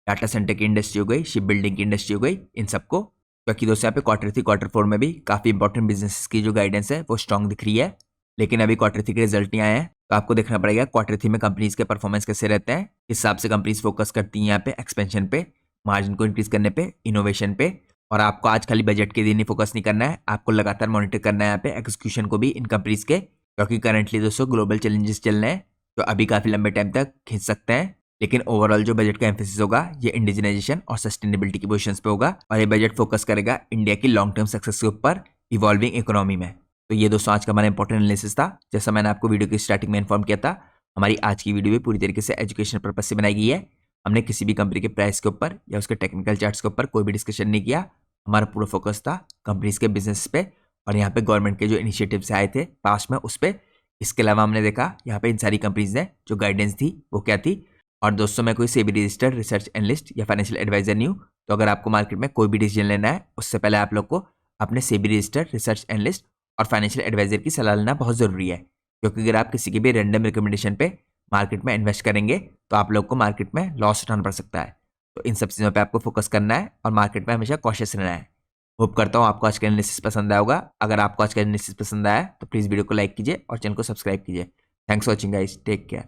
डाटा सेंटर की इंडस्ट्री हो गई, शिप बिल्डिंग की इंडस्ट्री हो गई, इन सबको। क्योंकि दोस्तों यहाँ पे Q3 Q4 में भी काफ़ी इंपॉर्टेंट बिजनेस की जो गाइडेंस है वो स्ट्रॉन्ग दिख रही है। लेकिन अभी Q3 के रिजल्ट नहीं आए हैं, तो आपको देखना पड़ेगा Q3 में कंपनीज के परफॉर्मेंस कैसे रहते हैं। इस हिसाब से कंपनीज फोकस करती हैं यहाँ पे एक्सपेंशन पे, मार्जिन को इंक्रीज करने पे, इनोवेशन पे। और आपको आज खाली बजट के दिन ही फोकस नहीं करना है, आपको लगातार मॉनिटर करना है यहाँ पे एक्सक्यूशन को भी इन कंपनीज के। क्योंकि करंटली दोस्तों ग्लोबल चैलेंजेस चल रहे हैं जो अभी काफ़ी लंबे टाइम तक खींच सकते हैं। लेकिन ओवरऑल जो बजट का एम्फेसिस होगा ये इंडिजिनाइजेशन और सस्टेनेबिलिटी की पोजीशंस पे होगा और ये बजट फोकस करेगा इंडिया की लॉन्ग टर्म सक्सेस के ऊपर इवॉल्विंग इकोनॉमी में। तो ये दोस्तों आज का हमारा इंपॉर्टेंट एनालिसिस था। जैसा मैंने आपको वीडियो की स्टार्टिंग में इन्फॉर्म किया था, हमारी आज की वीडियो भी पूरी तरीके से एजुकेशन पर्पज से बनाई गई है। हमने किसी भी कंपनी के प्राइस के ऊपर या उसके टेक्निकल चार्ट्स के ऊपर कोई भी डिस्कशन नहीं किया। हमारा पूरा फोकस था कंपनीज के बिजनेस पे और यहाँ पे गवर्नमेंट के जो इनिशिएटिव्स आए थे पास्ट में उस पर। इसके अलावा हमने देखा यहाँ पे इन सारी कंपनीज ने जो गाइडेंस थी वो क्या थी। और दोस्तों मैं कोई सेबी रजिस्टर्ड रिसर्च एनालिस्ट या फाइनेंशियल एडवाइजर नहीं हूँ, तो अगर आपको मार्केट में कोई भी डिसीजन लेना है उससे पहले आप लोग को अपने सेबी रजिस्टर्ड रिसर्च एनालिस्ट और फाइनेंशियल एडवाइजर की सलाह लेना बहुत ज़रूरी है। क्योंकि अगर आप किसी की भी रैंडम रिकमेंडेशन पे मार्केट में इन्वेस्ट करेंगे तो आप लोग को मार्केट में लॉस उठाना पड़ सकता है। तो इन सब चीज़ों पर आपको फोकस करना है और मार्केट में हमेशा कॉशियस रहना है। होप करता हूँ आपको आज का एनालिसिस पसंद आया होगा। अगर आपको आज का एनालिसिस पसंद आया तो प्लीज़ वीडियो को लाइक कीजिए और चैनल को सब्सक्राइब कीजिए। Thanks for watching guys, take care.